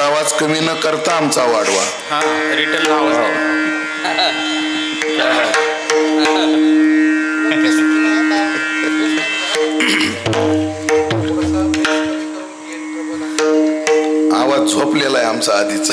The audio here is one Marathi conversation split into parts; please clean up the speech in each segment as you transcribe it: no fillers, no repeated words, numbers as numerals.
तुमचा आवाज कमी न करता आमचा वाढवा. हा रिटर्न आवाज आवाज झोपलेला आहे आमचा आधीच.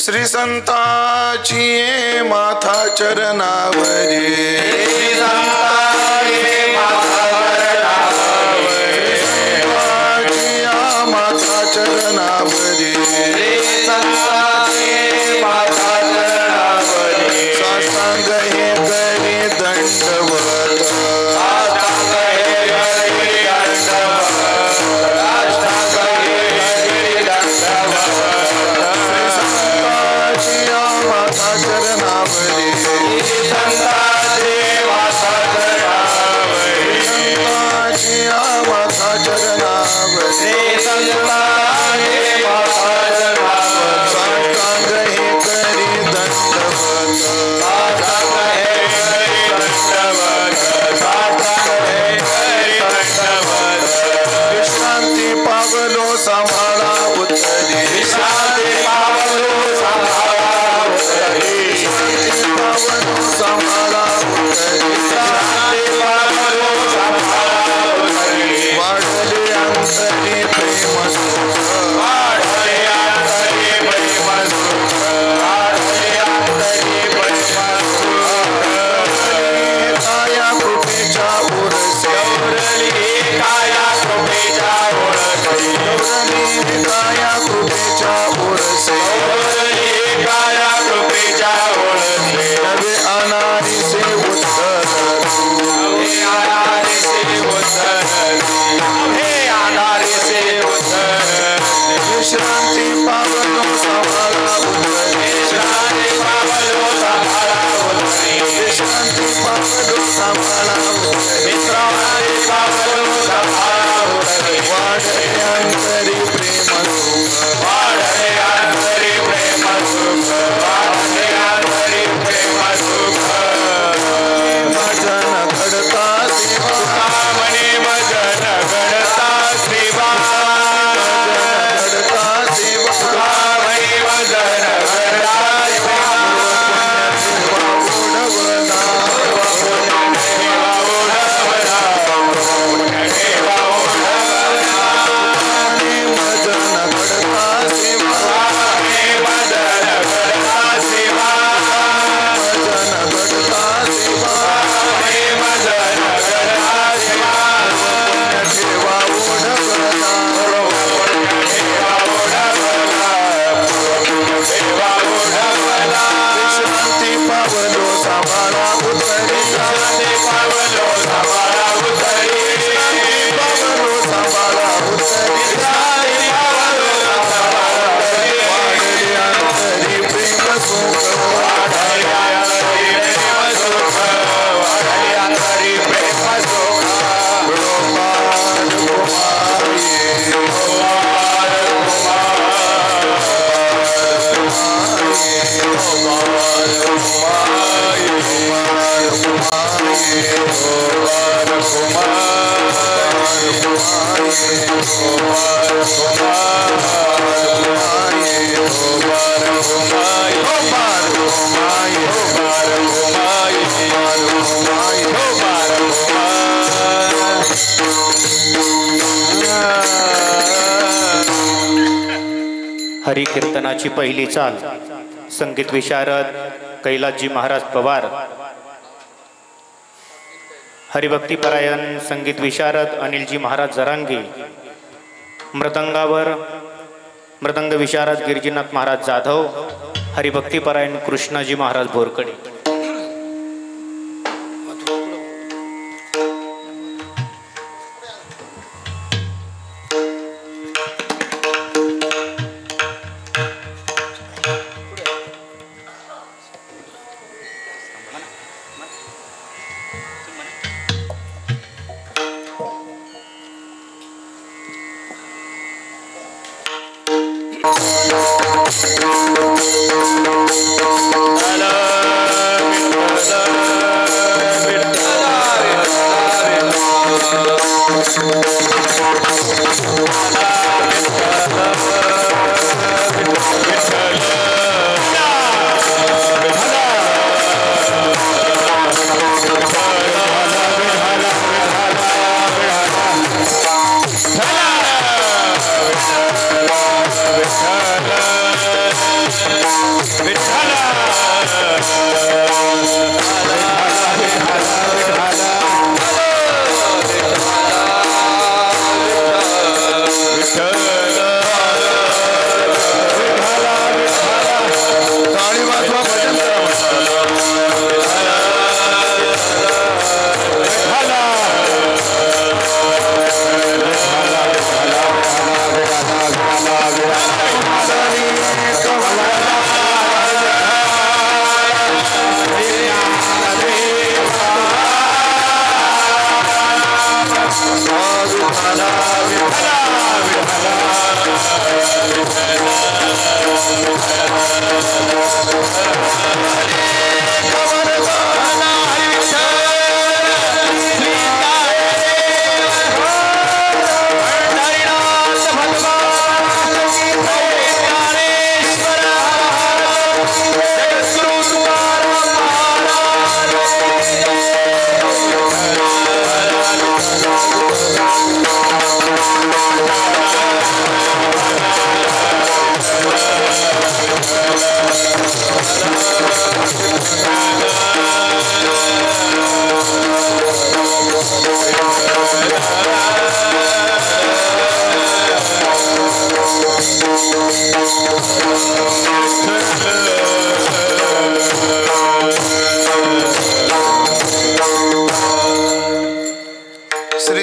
श्री संताची ये माथा चरणावरी माथा चरणावरी साष्टांग हे करी दंडवत हरी कीर्तनाची पहिली चाल संगीत विशारद कैलासजी महाराज पवार, हरिभक्तीपरायण संगीत विशारद अनिलजी महाराज जरांगे, मृदंगावर मृदंग विशारद गिरिजीनाथ महाराज जाधव, हरिभक्तीपरायण कृष्णाजी महाराज बोरकडे.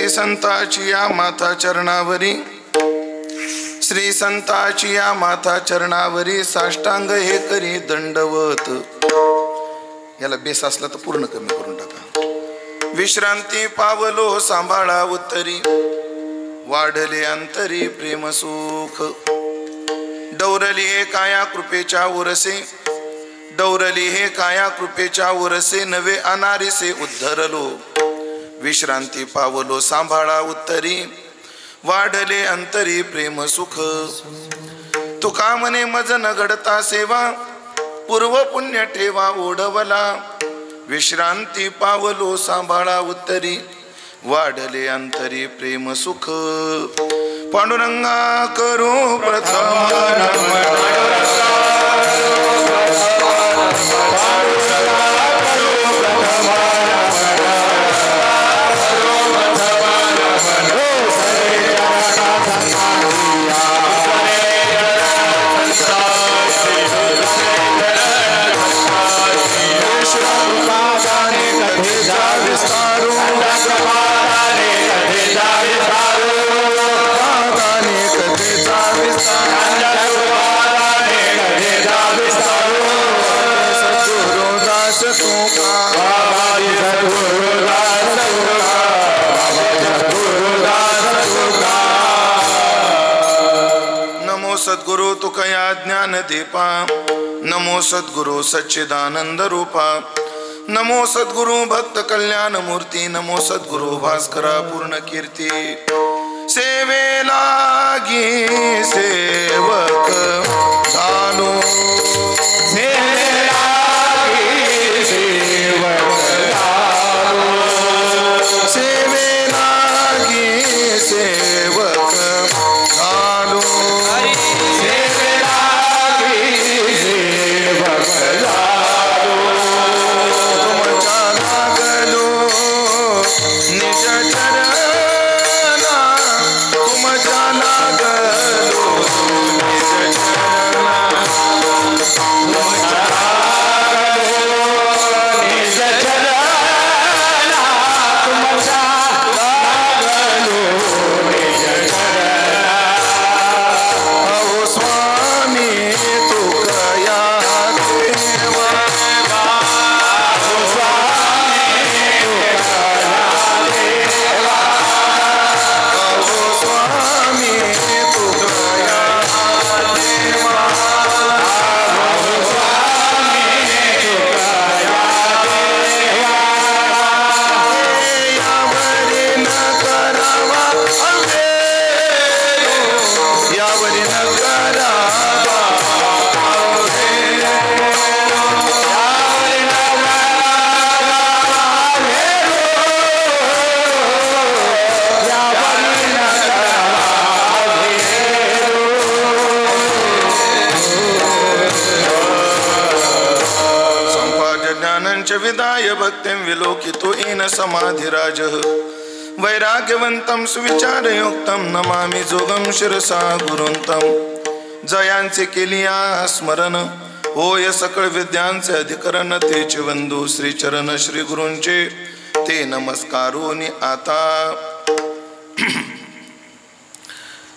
संताची या माता चरणावरी, श्री संताची या माता चरणावरी साष्टांग हे करी दंडवत. याला बेस असला तर पूर्ण कमी करून टाका. विश्रांती पावलो सांभाळा उत्तरी, वाढले अंतरी प्रेम सुख. डौरली हे काया कृपेच्या उरसे, डौरली हे काया कृपेच्या उरसे. नवे अनारिसे उद्धरलो, विश्रांती पावलो सांभाळा उत्तरी, वाढले अंतरी प्रेम सुख. तुका म्हणे मज न घडता सेवा, पूर्व पुण्य ठेवा ओढवला. विश्रांती पावलो सांभाळा उत्तरी, वाढले अंतरी प्रेम सुख. पांडुरंगा करू प्रथम सद्गुरु तुकया ज्ञान दीपा. नमो सद्गुरु सच्चिदानंद रूपा. नमो सद्गुरु भक्त कल्याण मूर्ती. नमो सद्गुरु भास्करा पूर्ण कीर्ती. सेवे लागी सेवक झालो, सेवे लागी सेवक झालो. सेवे लागी सेवक झालो. निज चरणा तुमच्या लागलो. च विदाय भक्तिं विलोकितो येन समाधिराजः वैराग्यवन्तं सुविचारयुक्तं नमामि जोगं शिरसा गुरुंतं जयांचे केलिया स्मरण होय सकळ विद्यांचे अधिकरण तेच वंदू श्री चरण श्री गुरूंचे ते नमस्कारोनी आता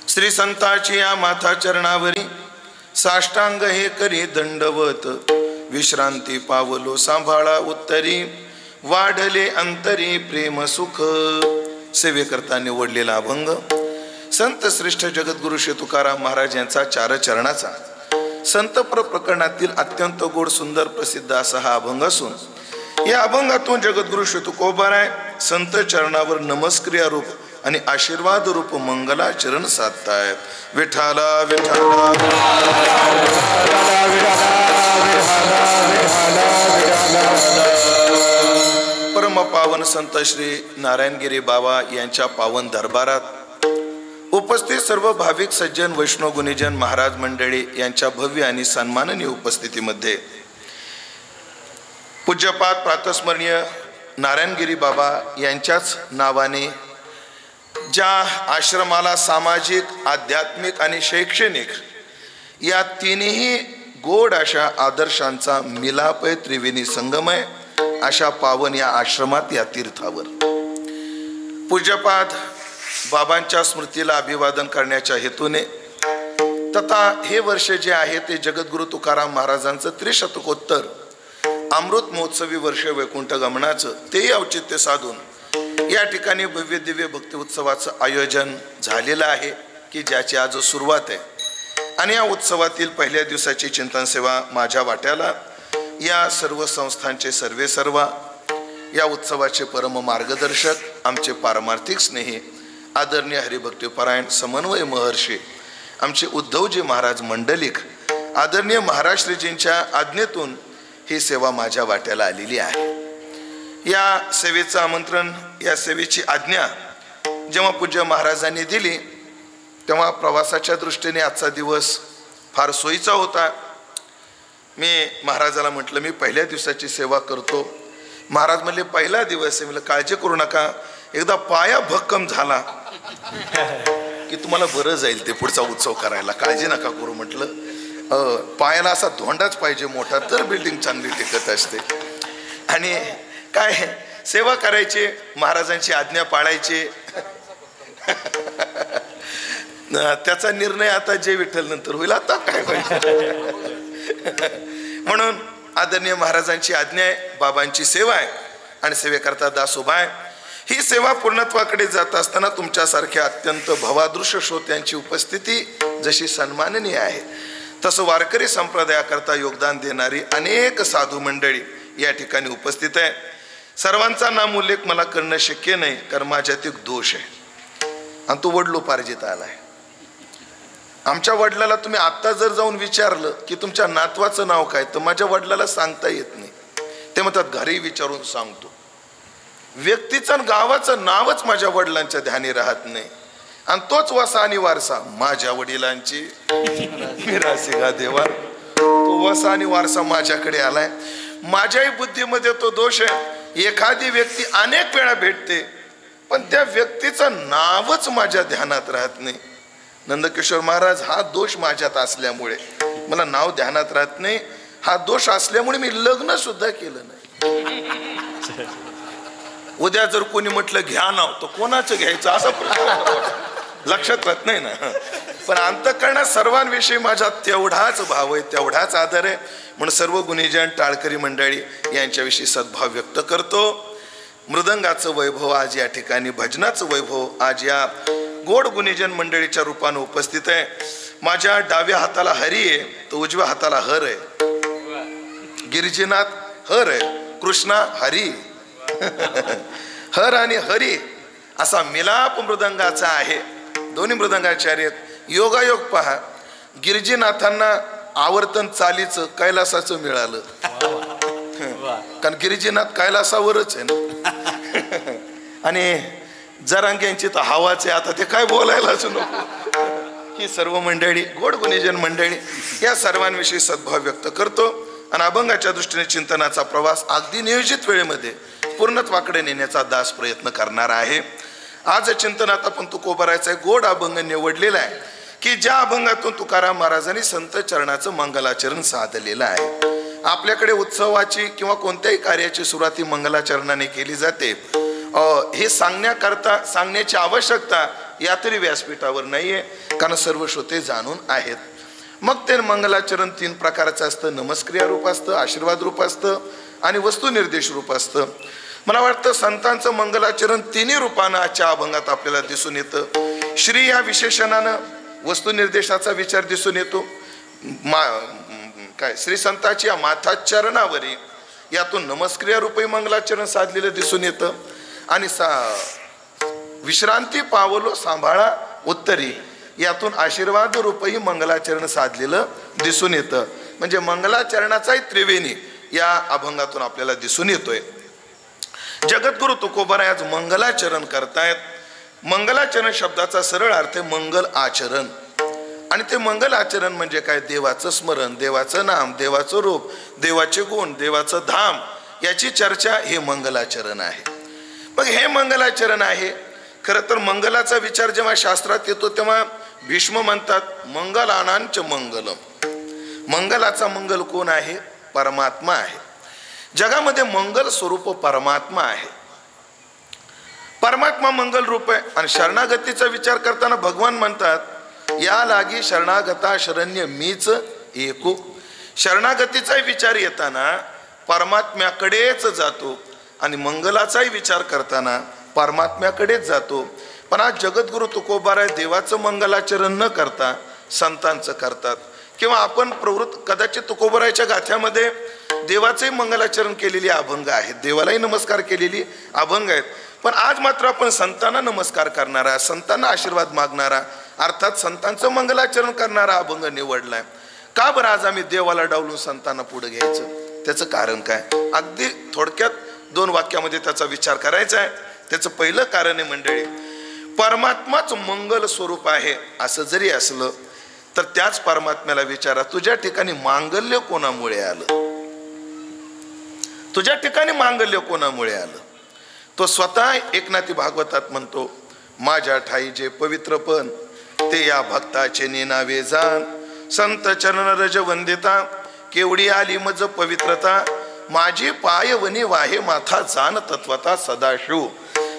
श्री संताची या माथा चरणावरी साष्टांग हे करी दंडवत विश्रांती पावलो सांभाळा उत्तरी वाढले अंतरी प्रेम सुख सेवेकरता निवडलेला अभंग संत श्रेष्ठ जगद्गुरु श्री तुकाराम महाराज यांचा चारचरणाचा संत प्रकरणातील अत्यंत गोड सुंदर प्रसिद्ध असा हा अभंग असून या अभंगातून जगद्गुरु श्री तुकोबाराय संत चरणावर नमस्क्रिया रूप आणि आशीर्वाद रूप मंगलाचरण साधतायत। विठाला विठाला परम पावन संत श्री नारायणगिरी बाबा यांच्या पावन दरबारात उपस्थित सर्व भाविक सज्जन वैष्णव गुणीजन महाराज मंडळी यांच्या भव्य आणि सन्माननीय उपस्थितीमध्ये पूज्यपाद प्रातस्मरणीय नारायणगिरी बाबा यांच्याच नावाने ज्या आश्रमाला सामाजिक आध्यात्मिक आणि शैक्षणिक या तिन्ही गोड अशा आदर्शांचा मिलाप आहे, त्रिवेणी संगमय अशा पावन या आश्रमात या तीर्थावर पूज्यपाद बाबांच्या स्मृतीला अभिवादन करण्याच्या हेतूने तथा हे वर्ष जे आहे ते जगद्गुरु तुकाराम महाराजांचं त्रिशतकोत्तर अमृत महोत्सवी वर्ष वैकुंठ गमनाचं तेही औचित्य साधून या ठिकाणी भव्य दिव्य भक्ती उत्सवाचं आयोजन झालेलं आहे की ज्याची आज सुरुवात आहे आणि या उत्सवातील पहिल्या दिवसाची चिंतन सेवा माझ्या वाट्याला या सर्व संस्थांचे सर्वेसर्वा या उत्सवाचे परम मार्गदर्शक आमचे पारमार्थिक स्नेही आदरणीय हरिभक्तीपरायण समन्वय महर्षी आमचे उद्धवजी महाराज मंडलिक आदरणीय महाराज श्रीजींच्या आज्ञेतून ही सेवा माझ्या वाट्याला आलेली आहे। या सेवेचं आमंत्रण या सेवेची आज्ञा जेव्हा पूज्य महाराजांनी दिली तेव्हा प्रवासाच्या दृष्टीने आजचा दिवस फार सोयीचा होता। मी महाराजाला म्हटलं मी पहिल्या दिवसाची सेवा करतो। महाराज म्हणले पहिला दिवस आहे, म्हणलं काळजी करू नका, एकदा पाया भक्कम झाला की तुम्हाला बरं जाईल ते पुढचा उत्सव करायला, काळजी नका करू म्हटलं। पायाला असा धोंडाच पाहिजे मोठा तर बिल्डिंग चांगली टिकत असते। आणि काय सेवा करायची, महाराजांची आज्ञा पाळायची त्याचा निर्णय आता जे विठ्ठल नंतर होईल, आता काय पाहिजे म्हणून आदरणीय महाराजांची आज्ञा आहे, बाबांची सेवा आहे आणि सेवेकरता दास उभा आहे। ही सेवा पूर्णत्वाकडे जात असताना तुमच्यासारख्या अत्यंत भवादृश्य श्रोत्यांची उपस्थिती जशी सन्माननीय आहे तसं वारकरी संप्रदायाकरता योगदान देणारी अनेक साधू मंडळी या ठिकाणी उपस्थित आहे। सर्वांचा नाम उल्लेख मला करणं शक्य नाही कारण माझ्यात एक दोष आहे आणि तो वडलोपार्जित आलाय। आमच्या वडिलाला तुम्ही आत्ता जर जाऊन विचारलं की तुमच्या नातवाचं नाव काय तर माझ्या वडिलाला सांगता येत नाही, ते म्हणतात घरी विचारून सांगतो। व्यक्तीचं आणि गावाचं नावच माझ्या वडिलांच्या ध्यानी राहत नाही आणि तोच वसा आणि वारसा माझ्या वडिलांची मिरासी गा देवा, तो वसा आणि वारसा माझ्याकडे आलाय। माझ्याही बुद्धीमध्ये तो दोष आहे, एखादी व्यक्ती अनेक वेळा भेटते पण त्या व्यक्तीचं नावच माझ्या ध्यानात राहत नाही। नंदकिशोर महाराज हा दोष माझ्यात असल्यामुळे मला नाव ध्यानात राहत नाही, हा दोष असल्यामुळे मी लग्न सुद्धा केलं नाही। उद्या जर कोणी म्हटलं घ्या नाव तर कोणाचं घ्यायचं असा प्रश्न लक्षात राहत नाही ना। पण अंतःकरणात सर्वांविषयी माझा तेवढाच भाव आहे, तेवढाच आदर आहे म्हणून सर्व गुणीजन टाळकरी मंडळी यांच्याविषयी सद्भाव व्यक्त करतो। मृदंगाचं वैभव आज या ठिकाणी, भजनाचं वैभव आज या गोड गुणीजन मंडळीच्या रूपाने उपस्थित आहे। माझ्या डाव्या हाताला हरी आहे तर उजव्या हाताला हर आहे। गिरिजीनाथ हर आहे, कृष्णा हरी हर आणि हरी असा मिलाप मृदंगाचा आहे। दोन्ही मृदंगाचार्य योगायोग पहा, गिरिजीनाथांना आवर्तन चालीचं कैलासाचं मिळालं कारण गिरिजीनाथ कैलासावरच आहे ना आणि जरांग्यांची तर हवाच आहे, आता ते काय बोलायलाच नको। ही सर्व मंडळी गोड गुणीजन मंडळी या सर्वांविषयी सद्भाव व्यक्त करतो। आणि अभंगाच्या दृष्टीने चिंतनाचा प्रवास अगदी नियोजित वेळेमध्ये पूर्णत्वाकडे नेण्याचा दास प्रयत्न करणार आहे. आज चिंतनात आपण तुकोबारायचा गोड अभंग निवडलेला आहे की ज्या अभंगातून तुकाराम महाराजांनी संत चरणाचं मंगलाचरण साधलेलं आहे. आपल्याकडे उत्सवाची किंवा कोणत्याही कार्याची सुरुवाती मंगलाचरणाने केली जाते. हे सांगण्याची आवश्यकता या तरी व्यासपीठावर नाहीये, कारण सर्व श्रोते जाणून आहेत. मग ते मंगलाचरण 3 प्रकारचं असतं. नमस्क्रिया रूप असतं, आशीर्वाद रूप असतं आणि वस्तुनिर्देश रूप असतं. मला वाटतं संतांचं मंगलाचरण 3 रूपानं आजच्या अभंगात आपल्याला दिसून येतं. श्री या विशेषणानं वस्तुनिर्देशाचा विचार दिसून येतो. श्री संताची या माथाचरणावरी यातून नमस्क्रिया रूपी मंगलाचरण साधलेलं दिसून येतं. आणि विश्रांती पावलो सांभाळा उत्तरी यातून आशीर्वाद रूपही मंगलाचरण साधलेलं दिसून येतं. म्हणजे मंगलाचरणाचाही त्रिवेणी या अभंगातून आपल्याला दिसून येतोय. जगद्गुरु तुकोबाराय आज मंगलाचरण करतायत. मंगलाचरण शब्दाचा सरळ अर्थ मंगल आचरण. आणि ते मंगल आचरण म्हणजे काय? देवाचं स्मरण, देवाचं नाम, देवाचं रूप, देवाचे गुण, देवाचं धाम याची चर्चा हे मंगलाचरण आहे. मग हे मंगलाचरण आहे. खरं तर मंगलाचा विचार जेव्हा शास्त्रात येतो तेव्हा भीष्म म्हणतात मंगलानांच मंगलम. मंगलाचा मंगल कोण आहे? परमात्मा आहे. जगामध्ये मंगल स्वरूप परमात्मा आहे. परमात्मा मंगल रूप आहे. आणि शरणागतीचा विचार करताना भगवान म्हणतात या लागी शरणागता शरण्य मीच एको. शरणागतीचाही विचार येताना परमात्म्याकडेच जातो आणि मंगलाचाही विचार करताना परमात्म्याकडेच जातो. पण आज जगद्गुरु तुकोबाराय देवाचं मंगलाचरण न करता संतांचं करतात. किंवा आपण कदाचित तुकोबारायच्या गाथ्यामध्ये देवाचंही मंगलाचरण केलेली अभंग आहेत, देवालाही नमस्कार केलेली अभंग आहेत. पण आज मात्र आपण संतांना नमस्कार करणारा, संतांना आशीर्वाद मागणारा, अर्थात संतांचं मंगलाचरण करणारा अभंग निवडलाय. का बरं आज आम्ही देवाला डावलून संतांना पुढे घ्यायचं? त्याचं कारण काय? अगदी थोडक्यात 2 वाक्यामध्ये त्याचा विचार करायचा आहे. त्याचं पहिलं कारण आहे मंडळी, परमात्माच मंगल स्वरूप आहे असं जरी असलं तर त्याच परमात्म्याला विचारा तुझ्या ठिकाणी मांगल्य कोणामुळे आलं? तुझ्या ठिकाणी मांगल्य कोणामुळे आलं? तो स्वतः एकनाथी भागवतात म्हणतो माझ्या ठाई जे पवित्रपण ते या भक्ताचे नेनावे जाण. संत चरण रज वंदिता केवढी आली मज पवित्रता. माझी पायवनी वाहे माथा जाण तत्वता सदाशिव.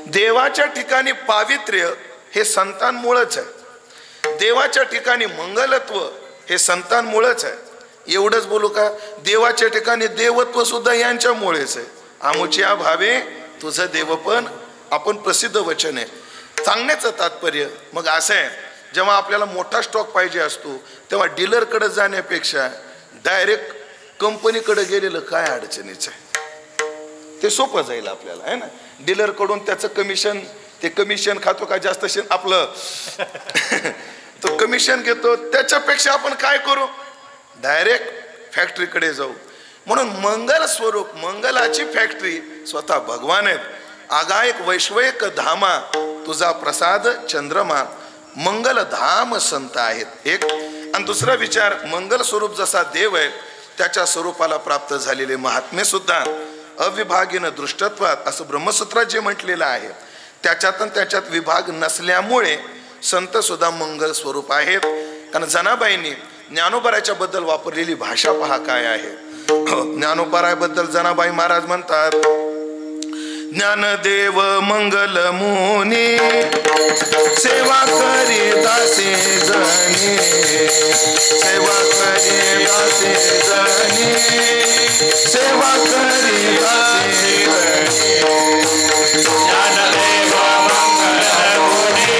देवाच्या ठिकाणी पावित्र्य हे संतांमुळेच आहे. देवाच्या ठिकाणी मंगलत्व हे संतांमुळेच आहे. एवढंच बोलू का? देवाच्या ठिकाणी देवत्व सुद्धा यांच्यामुळेच आहे. आमुच्या भावे तुझं देवपण आपण प्रसिद्ध वचन आहे. सांगण्याचं तात्पर्य मग असं आहे, जेव्हा आपल्याला मोठा स्टॉक पाहिजे असतो तेव्हा डीलरकडे जाण्यापेक्षा डायरेक्ट कंपनीकडे गेलेलं काय अडचणीचं आहे? ते सोपं जाईल आपल्याला, आहे ना. डीलरकडून त्याचं कमिशन, ते कमिशन खातो का जास्त आपलं तो कमिशन घेतो, त्याच्यापेक्षा आपण काय करू? डायरेक्ट फॅक्टरीकडे जाऊ. म्हणून मंगल स्वरूप, मंगलाची फॅक्टरी स्वतः भगवान आहेत. आगायक वैश्वयक धामा तुझा प्रसाद चंद्रमा. मंगल धाम संत आहेत एक. आणि दुसरा विचार, मंगल स्वरूप जसा देव आहे त्याच्या स्वरूपाला प्राप्त झालेले महात्मे सुद्धा अविभागीन दृष्टत्वात असं ब्रह्मसूत्रात जे म्हटलेलं आहे त्याच्यात विभाग नसल्यामुळे संत सुद्धा मंगल स्वरूप आहेत. कारण जनाबाईंनी ज्ञानोबारायच्या बद्दल वापरलेली भाषा पहा काय आहे. ज्ञानोबारायबद्दल जनाबाई महाराज म्हणतात ज्ञानदेव मंगल मुनी सेवा करी दासे जनी. सेवा करी दासे जनी. सेवा करी दासे जनी. ज्ञानदेव मंगल मुनी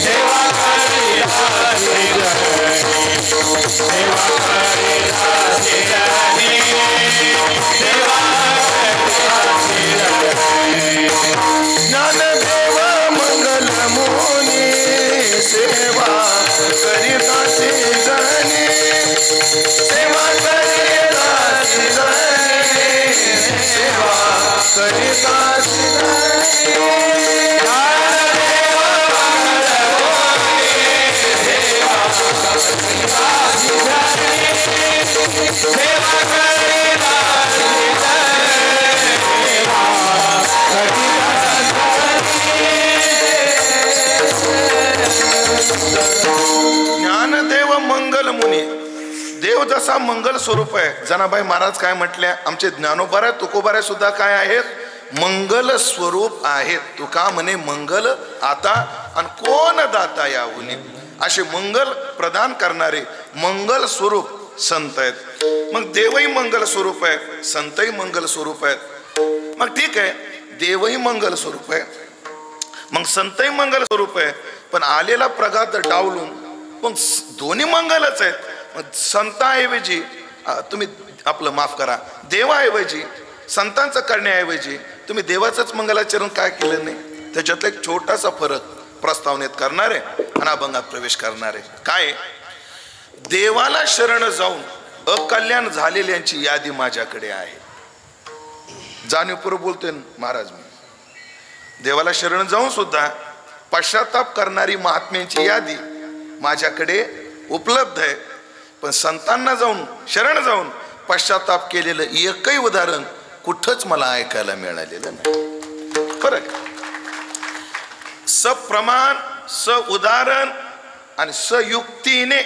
सेवा करी दासे जनी. सेवा करी दासे जनी. सेवा ज्ञानदेव मंगल मुनी सेवा करितासी जनी. सेवा करितासी जनी. ज्ञानदेव मंगल मुनी. देव जसा मंगल स्वरूप आहे, जनाबाई महाराज काय म्हटल्या, आमचे ज्ञानोबाराय तुकोबाराय सुद्धा काय आहेत, मंगल स्वरूप आहेत. तुका म्हणे मंगल आता आणि कोण दाता याहुनी. असे मंगल प्रदान करणारे मंगल स्वरूप संत आहेत. मग देवही मंगल स्वरूप आहे, संतही मंगल स्वरूप आहेत. मग ठीक आहे, देवही मंगल स्वरूप आहे, मग संतही मंगल स्वरूप आहे, पण आलेला प्रघात डावलून मग दोन्ही मंगलच आहेत. मग संताऐवजी तुम्ही आपलं माफ करा, देवाऐवजी संतांचं करण्याऐवजी तुम्ही देवाचंच मंगलाचरण काय केलं नाही. त्याच्यातला एक छोटासा फरक प्रस्तावनेत करणारे आणि अभंगात प्रवेश करणारे काय, देवाला शरण जाऊन अकल्याण झालेल्यांची यादी माझ्याकडे आहे. जाणीवपूर्वक बोलतोय महाराज मी. देवाला शरण जाऊन सुद्धा पश्चाताप करणारी महात्म्यांची यादी माझ्याकडे उपलब्ध आहे, पण संतांना जाऊन शरण जाऊन पश्चाताप केलेलं एकही उदाहरण कुठंच मला ऐकायला मिळालेलं नाही. फरक सप्रमाण, स उदाहरण आणि सयुक्तीने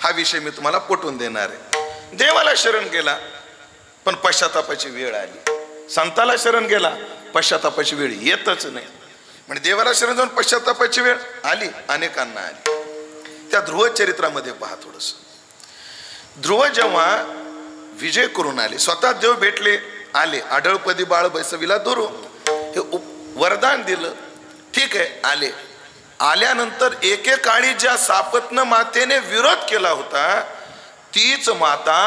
हा विषय मी तुम्हाला पटवून देणार आहे. देवाला शरण गेला पण पश्चातापाची वेळ आली, संताला शरण गेला पश्चातापाची वेळ येतच नाही. म्हणजे देवाला शरण जाऊन पश्चातापाची वेळ आली, अनेकांना आली. त्या ध्रुव चरित्रामध्ये पहा थोडस. ध्रुव जेव्हा विजय करून आले, स्वतः देव भेटले, आले, आढळपदी बाळ बैसविला दुरू, हे वरदान दिलं, ठीक आहे, आले. आल्यानंतर एकेकाळी ज्या सापत्न मातेने विरोध केला होता, तीच माता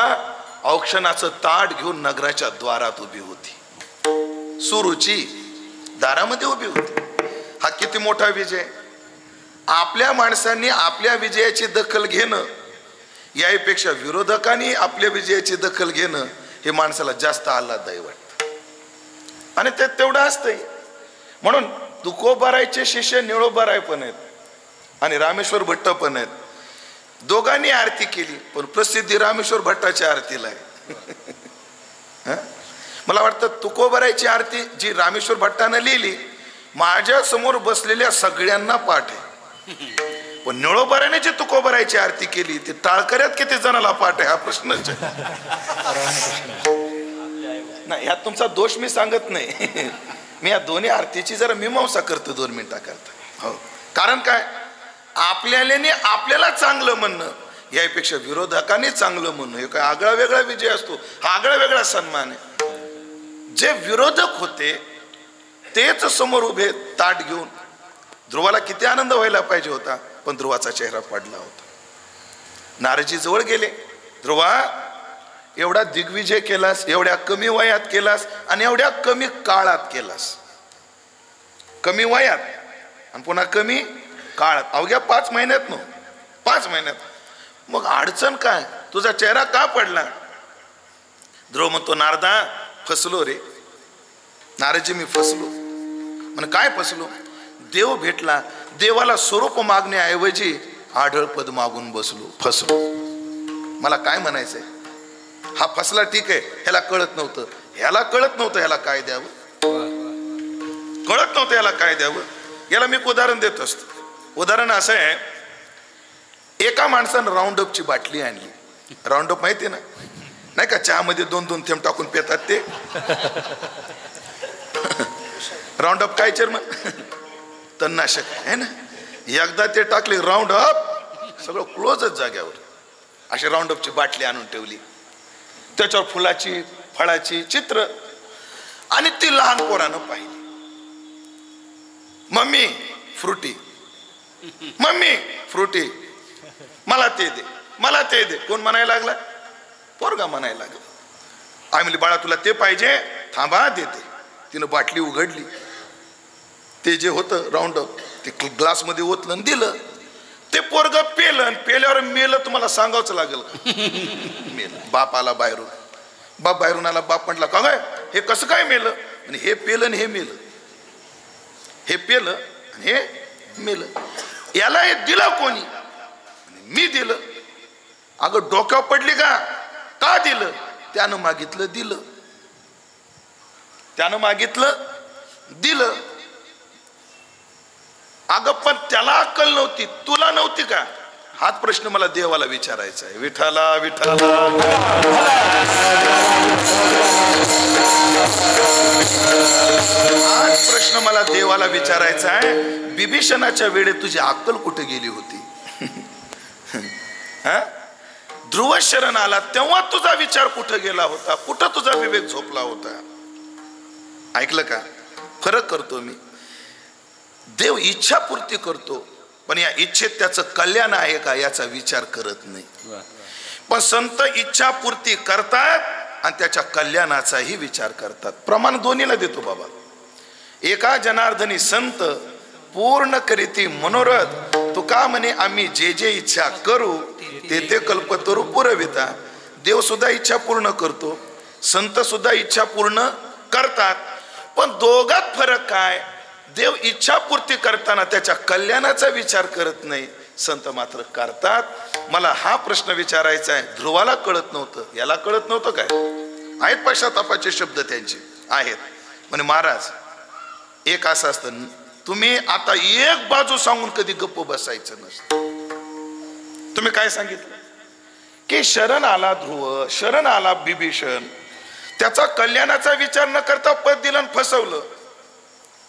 औक्षणाचं ताट घेऊन नगराच्या द्वारात उभी होती, सुरुची दारामध्ये उभी होती. हा किती मोठा विजय. आपल्या माणसांनी आपल्या विजयाची दखल घेणं यापेक्षा विरोधकांनी आपल्या विजयाची दखल घेणं हे माणसाला जास्त आल्हाददायी वाटतं. आणि ते तेवढं असतंय. म्हणून तुकोबारायचे शिष्य निळोबाराय पण आहेत आणि रामेश्वर भट्ट पण आहेत. दोघांनी आरती केली, पण प्रसिद्धी रामेश्वर भट्टाच्या आरतीला आहे. मला वाटतं तुकोबारायची आरती जी रामेश्वर भट्टानं लिहिली माझ्या समोर बसलेल्या सगळ्यांना पाठ आहे, पण निळोबाराने जी तुकोबारायची आरती केली ती टाळकऱ्यात किती जणाला पाठ आहे हा प्रश्नच आहे. नाही, यात तुमचा दोष मी सांगत नाही. मी या दोन्ही आरतीची जरा मीमांसा करतो 2 मिनिटाकरता. हो, कारण काय, आपल्याला चांगलं म्हणणं यापेक्षा विरोधकांनी चांगलं म्हणणं हे काय आगळा वेगळा विजय असतो, हा आगळा वेगळा सन्मान आहे. जे विरोधक होते तेच समोर उभे ताट घेऊन. ध्रुवाला किती आनंद व्हायला पाहिजे होता, पण ध्रुवाचा चेहरा पडला होता. नारजी जवळ गेले, ध्रुवा एवढा दिग्विजय केलास, एवढ्या कमी वयात केलास आणि एवढ्या कमी काळात केलास. कमी वयात आणि पुन्हा कमी काळात, अवघ्या 5 महिन्यात. 5 महिन्यात मग अडचण काय, तुझा चेहरा का पडला. ध्रुव म्हणतो, नारदा फसलो रे. नारदजी मी फसलो. म्हणे काय फसलो. देव भेटला, देवाला स्वरूप मागण्याऐवजी आढळपद मागून बसलो, फसलो. मला काय म्हणायचंय, हा फसला ठीक आहे, ह्याला कळत नव्हतं, ह्याला काय द्यावं, कळत नव्हतं याला काय द्यावं. याला मी एक उदाहरण देत असतो. उदाहरण असं आहे, एका माणसानं राऊंडअपची बाटली आणली. राऊंडअप माहिती ना, नाही का, चहामध्ये 2-2 थेंब टाकून पितात ते. राऊंडअप काय चेअरमन, तणनाशक आहे ना. एकदा ते टाकले राऊंडअप, सगळं क्लोजच जाग्यावर. अशी राऊंडअपची बाटली आणून ठेवली, त्याच्यावर फुलाची फळाची चित्र, आणि ती लहान पोरानं पाहिली. मम्मी फ्रुटी, मम्मी फ्रुटी, मला ते दे, मला ते दे. कोण म्हणायला लागला, पोरगा म्हणायला लागला. आई म्हणली, बाळा तुला ते पाहिजे, थांबा देते. तिनं बाटली उघडली, ते जे होतं राऊंडअप ते ग्लासमध्ये ओतलं दिलं. ते पोरग पेलं, पेल्यावर मेलं. तुम्हाला सांगावंच लागेल, मेलं. बाप आला बाहेरून, बाप बाहेरून आला. बाप म्हटला, का काय हे कसं काय मेलं. आणि हे पेलं आणि हे मेलं, हे पेलं आणि हे मेलं. याला हे दिलं कोणी, मी दिलं. अगं डोक्यावर पडली का दिलं, त्यानं मागितलं दिलं, त्यानं मागितलं दिलं. अगं पण त्याला अक्कल नव्हती, तुला नव्हती का? हाच प्रश्न मला देवाला विचारायचा आहे. विठाला विठाला हाच प्रश्न मला देवाला विचारायचा आहे. बिभीषणाच्या वेळेत तुझी अक्कल कुठे गेली होती? ध्रुव शरण आला तेव्हा तुझा विचार कुठे गेला होता? कुठं तुझा विवेक झोपला होता? ऐकलं का? फरक करतो मी. देव इच्छापूर्ती करतो, पण या इच्छेत त्याचं कल्याण आहे का याचा विचार करत नाही. पण संत इच्छापूर्ती करतात आणि त्याच्या कल्याणाचाही विचार करतात. प्रमाण दोन्हीला देतो बाबा. एका जनार्दनी संत पूर्ण करीती मनोरथ. तुका म्हणे आम्ही जे जे इच्छा करू ते ते कल्पतरू पुरविता. देव सुद्धा इच्छा पूर्ण करतो, संत सुद्धा इच्छा पूर्ण करतात. पण दोघात फरक काय? देव इच्छापूर्ती करताना त्याच्या कल्याणाचा विचार करत नाही, संत मात्र करतात. मला हा प्रश्न विचारायचा आहे. ध्रुवाला कळत नव्हतं, याला कळत नव्हतं काय? आहेत पश्चातापाचे शब्द त्यांचे आहेत. म्हणे महाराज एक असं असतं, तुम्ही आता एक बाजू सांगून कधी गप्प बसायचं नसतं. तुम्ही काय सांगितलं की शरण आला ध्रुव, शरण आला बिभीषण, त्याचा कल्याणाचा विचार न करता पद दिलं आणि फसवलं.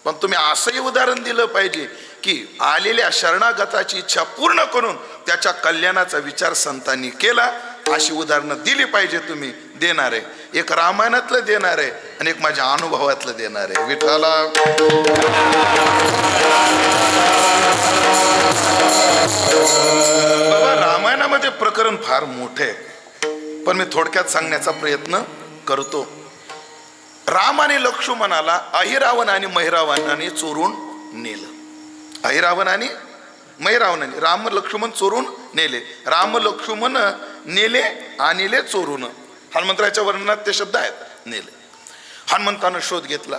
पण तुम्ही असंही उदाहरण दिलं पाहिजे की आलेल्या शरणागताची इच्छा पूर्ण करून त्याच्या कल्याणाचा विचार संतांनी केला. अशी उदाहरणं दिली पाहिजे. तुम्ही देणार आहे, एक रामायणातलं देणार आहे आणि एक माझ्या अनुभवातलं देणार आहे. विठाला बाबा, रामायणामध्ये प्रकरण फार मोठे आहे, पण मी थोडक्यात सांगण्याचा प्रयत्न करतो. राम आणि लक्ष्मणाला अहिरावण आणि महिरावणाने चोरून नेलं. अहिरावण आणि महिरावणाने राम लक्ष्मण चोरून नेले. राम लक्ष्मण नेले आणले चोरून. हनुमंतराच्या वर्णनात ते शब्द आहेत, नेले. हनुमंतानं शोध घेतला,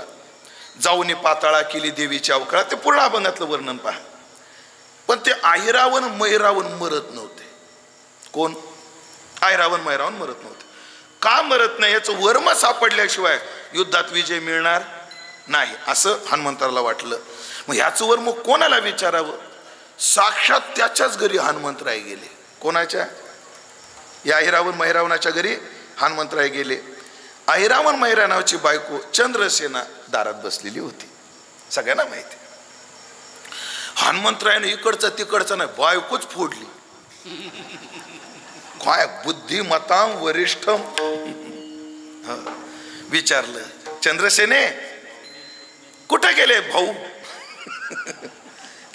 जाऊन पाताळा केली देवीच्या अवकाळात. ते पूर्ण अभंगातलं वर्णन पहा. पण ते अहिरावण महिरावण मरत नव्हते. कोण? अहिरावण महिरावण मरत नव्हते. का मरत नाही? याचं वर्म सापडल्याशिवाय युद्धात विजय मिळणार नाही असं हनुमंताला वाटलं. मग ह्याचं वर्म कोणाला विचारावं? साक्षात त्याच्याच घरी हनुमंतराय गेले. कोणाच्या? या अहिरावण महिरावणाच्या घरी हनुमंतराय गेले. अहिरावण महिरावणाची बायको चंद्रसेना दारात बसलेली होती, सगळ्यांना माहिती. हनुमंतरायनं इकडचं तिकडचं नाही, बायकोच फोडली. काय बुद्धिमतां वरिष्ठम. विचारलं, चंद्रसेने कुठे गेले भाऊ?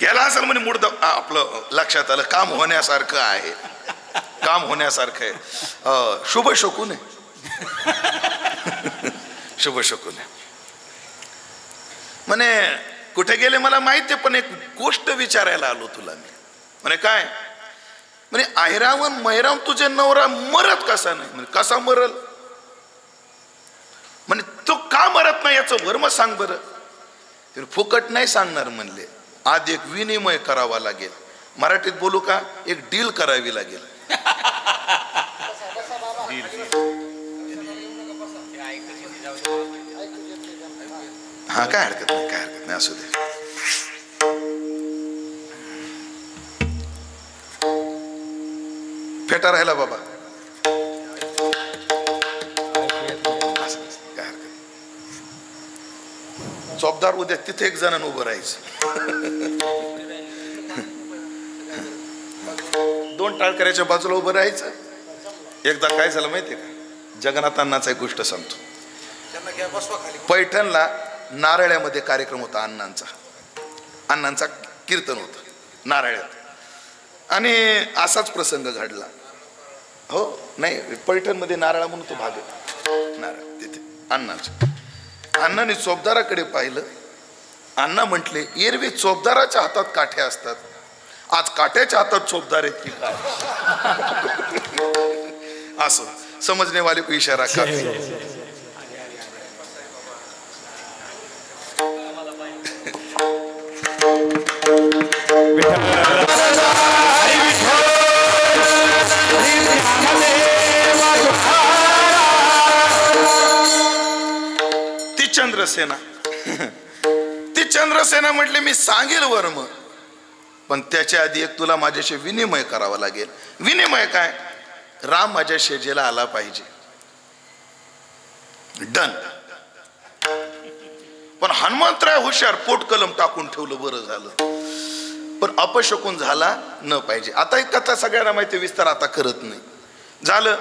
गेला असेल म्हणे मूड. आपलं लक्षात आलं, काम होण्यासारखं आहे, काम होण्यासारखं आहे. शुभ शकून आहे, शुभ शकून आहे. म्हणे कुठे गेले मला माहिती आहे, पण एक गोष्ट विचारायला आलो तुला मी. म्हणे काय? म्हणे अहिरावण महिरावण तुझे नवरा मरत कसा नाही? म्हणजे कसा मरल? म्हणे तो का मरत नाही याचं वर्म सांग बरं. फुकट नाही सांगणार म्हणले, आज एक विनिमय करावा लागेल. मराठीत बोलू का? एक डील करावी लागेल. हा काय हरकत नाही, काय हरकत नाही, असू दे. फेटा राहिला बाबा, काय हरकत. चोपदार उद्या तिथे एक जणांना उभं राहायचं. दोन टाळकऱ्याच्या बाजूला उभं राहायचं. एकदा काय झालं माहितीये का? जगन्नाथ अण्णाचा एक गोष्ट सांगतो. पैठणला नारळ्यामध्ये कार्यक्रम होता अण्णांचा. अण्णांचा कीर्तन होतं नारळ्यात आणि असाच प्रसंग घडला. हो नाही, पैठणमध्ये नारळा म्हणून तो भाग आहे नारळ, तिथे अण्णांचा. अण्णाने चोपदाराकडे पाहिलं. अण्णा म्हटले, एरवी चोपदाराच्या हातात काठ्या असतात, आज काट्याच्या हातात चोपदार आहेत की काय? असं समजणे वाले को इशारा काफी. ती चंद्रसेना म्हटले, मी सांगेल वर्म, पण त्याच्या आधी एक तुला माझ्याशी विनिमय करावा लागेल. विनिमय काय? राम माझ्या शेजेला आला पाहिजे. डन. पण हनुमंतराय हुशार, पोट कलम टाकून ठेवलं, बरं झालं. पण अपशकुन झाला न पाहिजे. आता एक कथा सगळ्यांना माहिती, विस्तार आता करत नाही. झालं,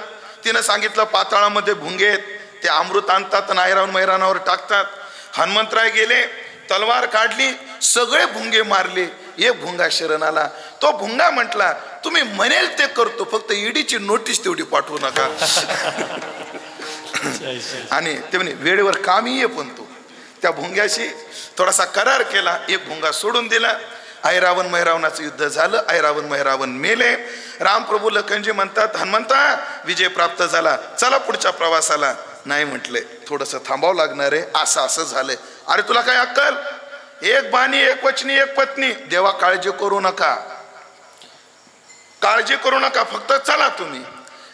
तिनं सांगितलं पाताळामध्ये भुंगे आहेत, ते अमृत आणतात आणि ऐरावण मैरानावर टाकतात. हनुमंतराय गेले, तलवार काढली, सगळे भुंगे मारले, एक भुंगा शरण आला. तो भुंगा म्हटला, तुम्ही म्हणेल ते करतो, फक्त ईडीची नोटीस तेवढी पाठवू नका. आणि ते म्हणे वेळेवर कामी ये. पण तो त्या भुंग्याशी थोडासा करार केला, एक भुंगा सोडून दिला. ऐरावण मैरावणाचं युद्ध झालं, ऐरावण मैरावण मेले. रामप्रभू लखनजी म्हणतात, हनुमंता विजय प्राप्त झाला, चला पुढच्या प्रवासाला. नाही म्हटले, थोडंसं थांबावं लागणार आहे, असं असं झालंय. अरे तुला काय अक्कल? एक बाणी, एक वचनी, एक पत्नी. देवा काळजी करू नका, काळजी करू नका, फक्त चला तुम्ही.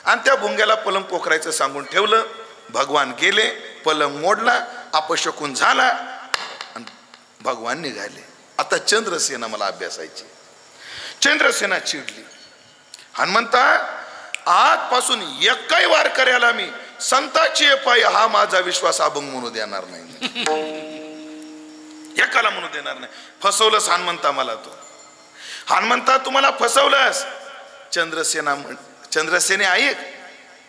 आणि त्या भुंग्याला पलंग पोखरायचं सांगून ठेवलं. भगवान गेले, पलंग मोडला, अपशकुन झाला आणि भगवान निघाले. आता चंद्रसेना मला अभ्यासायची. चंद्रसेना चिडली, हनुमंता आजपासून एकही वार करायला मी संताची पायी हा माझा विश्वास अभंग म्हणू देणार नाही. एकाला म्हणू देणार नाही. फसवलंस हनुमंता मला. तो हनुमंता तुम्हाला फसवलंस. चंद्रसेने ऐक,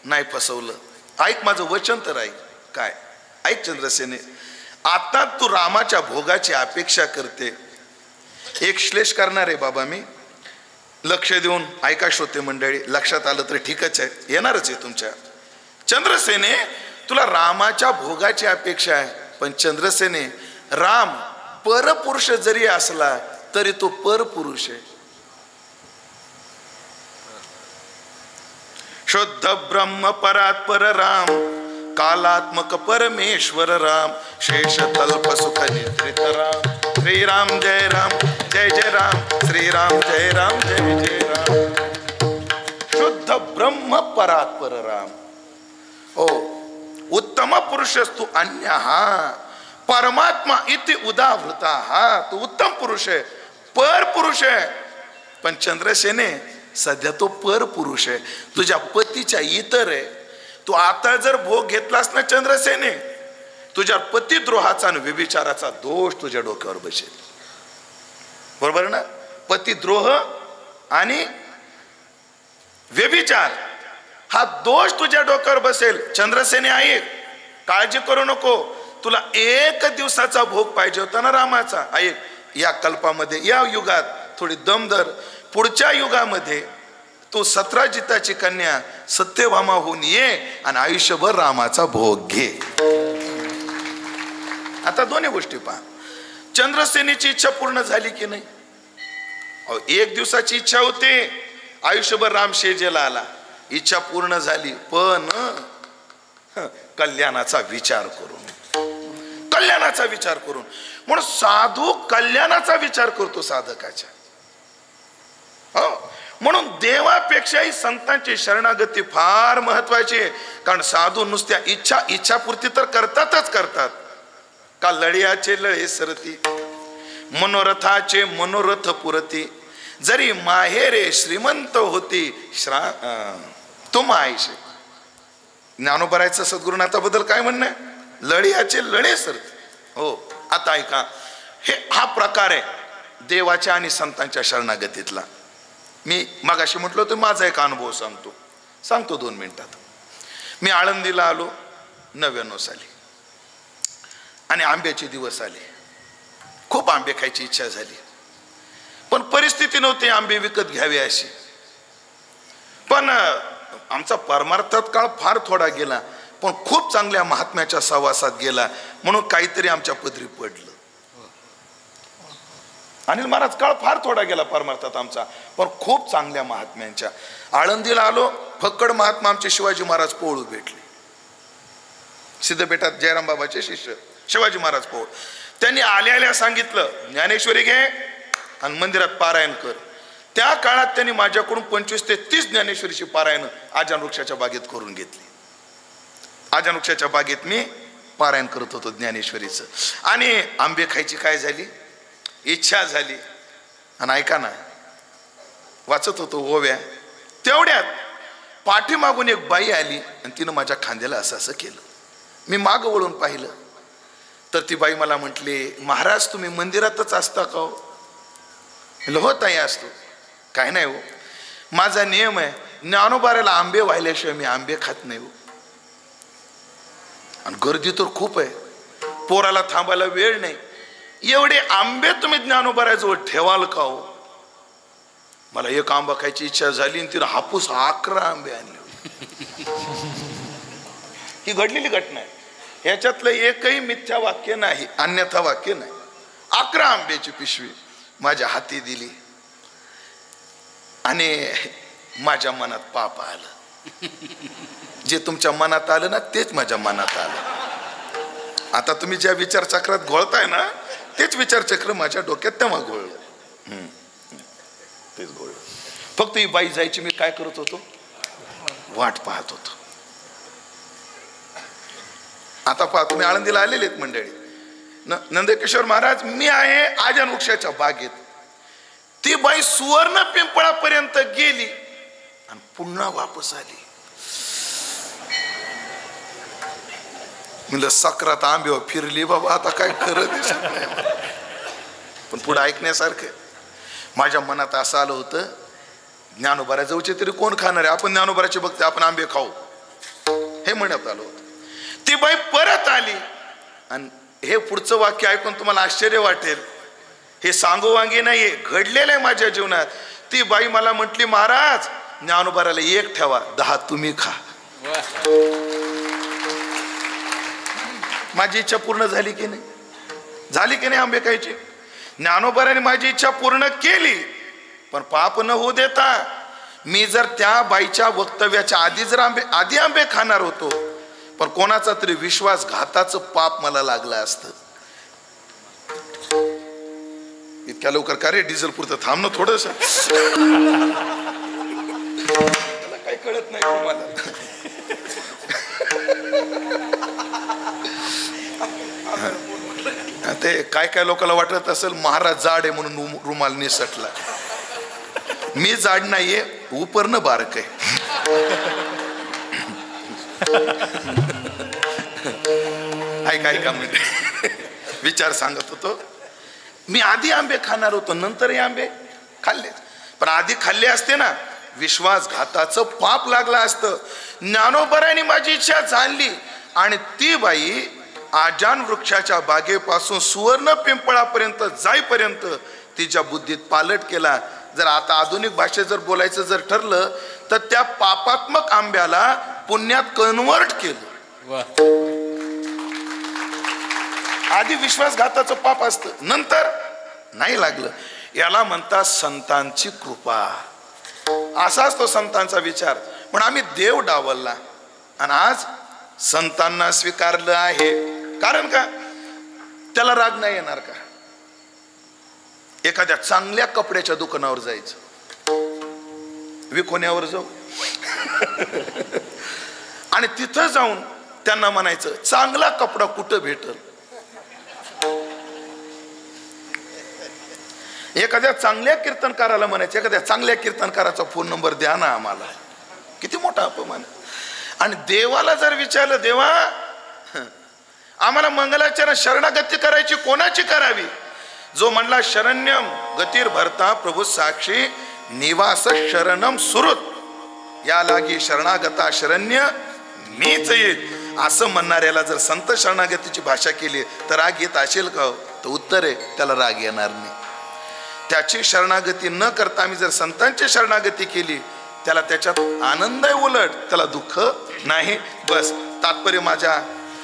नाही फसवलं, ऐक माझं वचन तर ऐक. काय ऐक चंद्रसेने, आता तू रामाच्या भोगाची अपेक्षा करते. एक श्लेष करणार आहे बाबा मी, लक्ष देऊन ऐका श्रोते मंडळी. लक्षात आलं तर ठीकच आहे, येणारच आहे तुमच्या. चंद्रसेने, तुला रामाच्या भोगाची अपेक्षा आहे, पण चंद्रसेने राम परपुरुष जरी असला तरी तो परपुरुष आहे. शुद्ध ब्रह्म परात्पर राम, कालात्मक परमेश्वर राम, शेष तल्प सुख निद्रित राम. श्रीराम जय राम, जय जय राम, श्रीराम जय राम, जय जय राम. शुद्ध ब्रह्म परात्पर राम. ओ उत्तम पुरुषस्तु अन्यः, परमात्मा इति उदावृता. हा तो उत्तम पुरुष आहे, पर पुरुष आहे. पण चंद्रसेने सध्या तो पर पुरुष आहे, तुझ्या पतीच्या इतर आहे. तू आता जर भोग घेतलास ना चंद्रसेने, तुझ्या पतिद्रोहाचा आणि व्यभिचाराचा दोष तुझ्या डोक्यावर बसेल. बरोबर ना? पतिद्रोह आणि व्यभिचार हा दोष तुझ्या डोक्यावर बसेल. चंद्रसेने ऐक, काळजी करू नको. तुला एक दिवसाचा भोग पाहिजे होता ना रामाचा. ऐक, या कल्पामध्ये, या युगात थोडी दमदर, पुढच्या युगामध्ये तू सत्राजिताची कन्या सत्यभामा होऊन ये आणि आयुष्यभर रामाचा भोग घे. आता दोन्ही गोष्टी पहा. चंद्रसेनेची इच्छा पूर्ण झाली की नाही? एक दिवसाची इच्छा होती, आयुष्यभर राम शेजेला आला, इच्छा पूर्ण झाली. पण कल्याणाचा विचार करून, कल्याणाचा विचार करून. म्हणून साधू कल्याणाचा विचार करतो साधकाच्या. म्हणून देवापेक्षाही संतांची शरणागती फार महत्वाची आहे. कारण साधू नुसत्या इच्छापूर्ती तर करतातच करतात. का लढ्याचे लढे सरती, मनोरथाचे मनोरथ पुरती, जरी माहेरे श्रीमंत होती तुम आयशे. ज्ञानोबरायचं सद्गुरुनाथाबद्दल काय म्हणणं आहे? लढ्याचे लढे सरती. हो, आता ऐका, हा प्रकार आहे देवाच्या आणि संतांच्या शरणागतीतला. मी मगाशी म्हटलं तर माझा एक अनुभव सांगतो 2 मिनिटात. मी आळंदीला आलो 99 साली आणि आंब्याचे दिवस आले. खूप आंबे खायची इच्छा झाली, पण परिस्थिती नव्हती आंबे विकत घ्यावे अशी. पण आमचा परमार्थात काळ फार थोडा गेला, पण खूप चांगल्या महात्म्याच्या सहवासात गेला, म्हणून काहीतरी आमच्या पदरी पडलं. अनिल महाराज काळ फार थोडा गेला परमार्थात आमचा, पण खूप चांगल्या महात्म्यांच्या. आळंदीला आलो, फक्कड महात्मा आमचे शिवाजी महाराज पोळू भेटले. सिद्धपेठात जयराम बाबाचे शिष्य शिवाजी महाराज पोळ. त्यांनी आल्या सांगितलं, ज्ञानेश्वरी घे आणि मंदिरात पारायण कर. त्या काळात त्यांनी माझ्याकडून 25 ते 30 ज्ञानेश्वरीची पारायण आजान वृक्षाच्या बागेत करून घेतली. आजान वृक्षाच्या बागेत मी पारायण करत होतो ज्ञानेश्वरीचं. आणि आंबे खायची काय झाली, इच्छा झाली. आणि ऐका ना, वाचत होतो ओव्या, तेवढ्यात पाठीमागून एक बाई आली आणि तिनं माझ्या खांद्याला असं असं केलं. मी माग वळून पाहिलं तर ती बाई मला म्हटली, महाराज तुम्ही मंदिरातच असता का हो? हो ताई असतो. काय नाही हो, माझा नियम आहे, ज्ञानोबाऱ्याला आंबे वाहिल्याशिवाय मी आंबे खात नाही हो. आणि गर्दी तर खूप आहे, पोराला थांबायला वेळ नाही, एवढे आंबे तुम्ही ज्ञानोबाऱ्याजवळ ठेवाल का हो? मला एक आंबा खायची इच्छा झाली आणि तिने हापूस 11 आंबे आणले. ही घडलेली घटना आहे, ह्याच्यातलं एकही मिथ्या वाक्य नाही, अन्यथा वाक्य नाही. 11 आंब्याची पिशवी माझ्या हाती दिली आणि माझ्या मनात पाप आलं. जे तुमच्या मनात आलं ना तेच माझ्या मनात आलं. आता तुम्ही ज्या विचारचक्रात घोळताय ना तेच विचारचक्र माझ्या डोक्यात तेव्हा घोळलं. तेच घोळलं. फक्त ही बाई जायची, मी काय करत होतो, वाट पाहत होतो. आता पहा, तुम्ही आळंदीला आलेले आहेत मंडळी, नंदकिशोर महाराज, मी आहे आजन वृक्षाच्या बागेत. ती बाई सुवर्ण पिंपळापर्यंत गेली आणि पुन्हा वापस आली. म्हणलं सक्रात आंब्यावर फिरली बाबा, आता काय खरं दिसत नाही. पण पुढे ऐकण्यासारखं. माझ्या मनात असं आलं होतं, ज्ञानोबाऱ्या जवळचे तरी कोण खाणार आहे, आपण ज्ञानोबाऱ्याचे बघते, आपण आंबे खाऊ, हे म्हणण्यात आलं होतं. ती बाई परत आली आणि हे पुढचं वाक्य ऐकून तुम्हाला आश्चर्य वाटेल, हे सांगोवांगी नाहीये, घडलेलं आहे माझ्या जीवनात. ती बाई मला म्हटली, महाराज ज्ञानोबाऱ्याला 1 ठेवा, 10 तुम्ही खा. माझी इच्छा पूर्ण झाली की नाही? झाली की नाही आंबे खायची? ज्ञानोबाऱ्याने माझी इच्छा पूर्ण केली, पण पाप न होऊ देता मी जर त्या बाईच्या वक्तव्याच्या आधी जर आंबे खाणार होतो, पण कोणाचा तरी विश्वासघाताचं पाप मला लागलं असतं. इतक्या लवकर का रे, डिझेल पुरतं थांब ना थोडस, काही कळत नाही तुम्हाला. ते काय काय लोकांना वाटत असेल महाराज जाड आहे म्हणून रुमाल निसटला. मी जाड नाहीये, उपरनं बारक आहे. ऐका म्हणजे विचार सांगत होतो. मी आधी आंबे खाणार होतो, नंतर हे आंबे खाल्ले, पण आधी खाल्ले असते ना विश्वासघाताचं पाप लागलं असतं. ज्ञानोबाऱ्याने माझी इच्छा झाली आणि ती बाई आजान वृक्षाच्या बागेपासून सुवर्ण पिंपळापर्यंत जाईपर्यंत तिच्या बुद्धीत पालट केला. जर आता आधुनिक भाषेत जर बोलायचं जर ठरलं तर त्या पापात्मक आंब्याला पुण्यात कन्वर्ट केलं. आधी विश्वासघाताचं पाप असतं, नंतर नाही लागलं. याला म्हणतात संतांची कृपा. असा असतो संतांचा विचार. पण आम्ही देव डावलला आणि आज संतांना स्वीकारलं आहे. कारण का? त्याला राग नाही येणार का? एखाद्या चांगल्या कपड्याच्या दुकानावर जायचं, विकोण्यावर जाऊ आणि तिथं जाऊन त्यांना म्हणायचं चांगला कपडा कुठं भेटल. एखाद्या चांगल्या कीर्तनकाराला म्हणायचं एखाद्या चांगल्या कीर्तनकाराचा फोन नंबर द्या ना आम्हाला. किती मोठा अपमान. आणि देवाला जर विचारलं, देवा आम्हाला मंगलाचरण शरणागती करायची, कोणाची करावी? जो म्हणला शरण्यम गतीर भरता प्रभू साक्षी निवास शरणम सुरुत, या लागी शरणागता शरण्य मीच येत, असं म्हणणाऱ्याला जर संत शरणागतीची भाषा केली तर राग येत असेल का? तर उत्तर आहे त्याला राग येणार नाही. त्याची शरणागती न करता आम्ही जर संतांची शरणागती केली त्याला त्याच्यात आनंद आहे, उलट त्याला दुःख नाही. बस तात्पर्य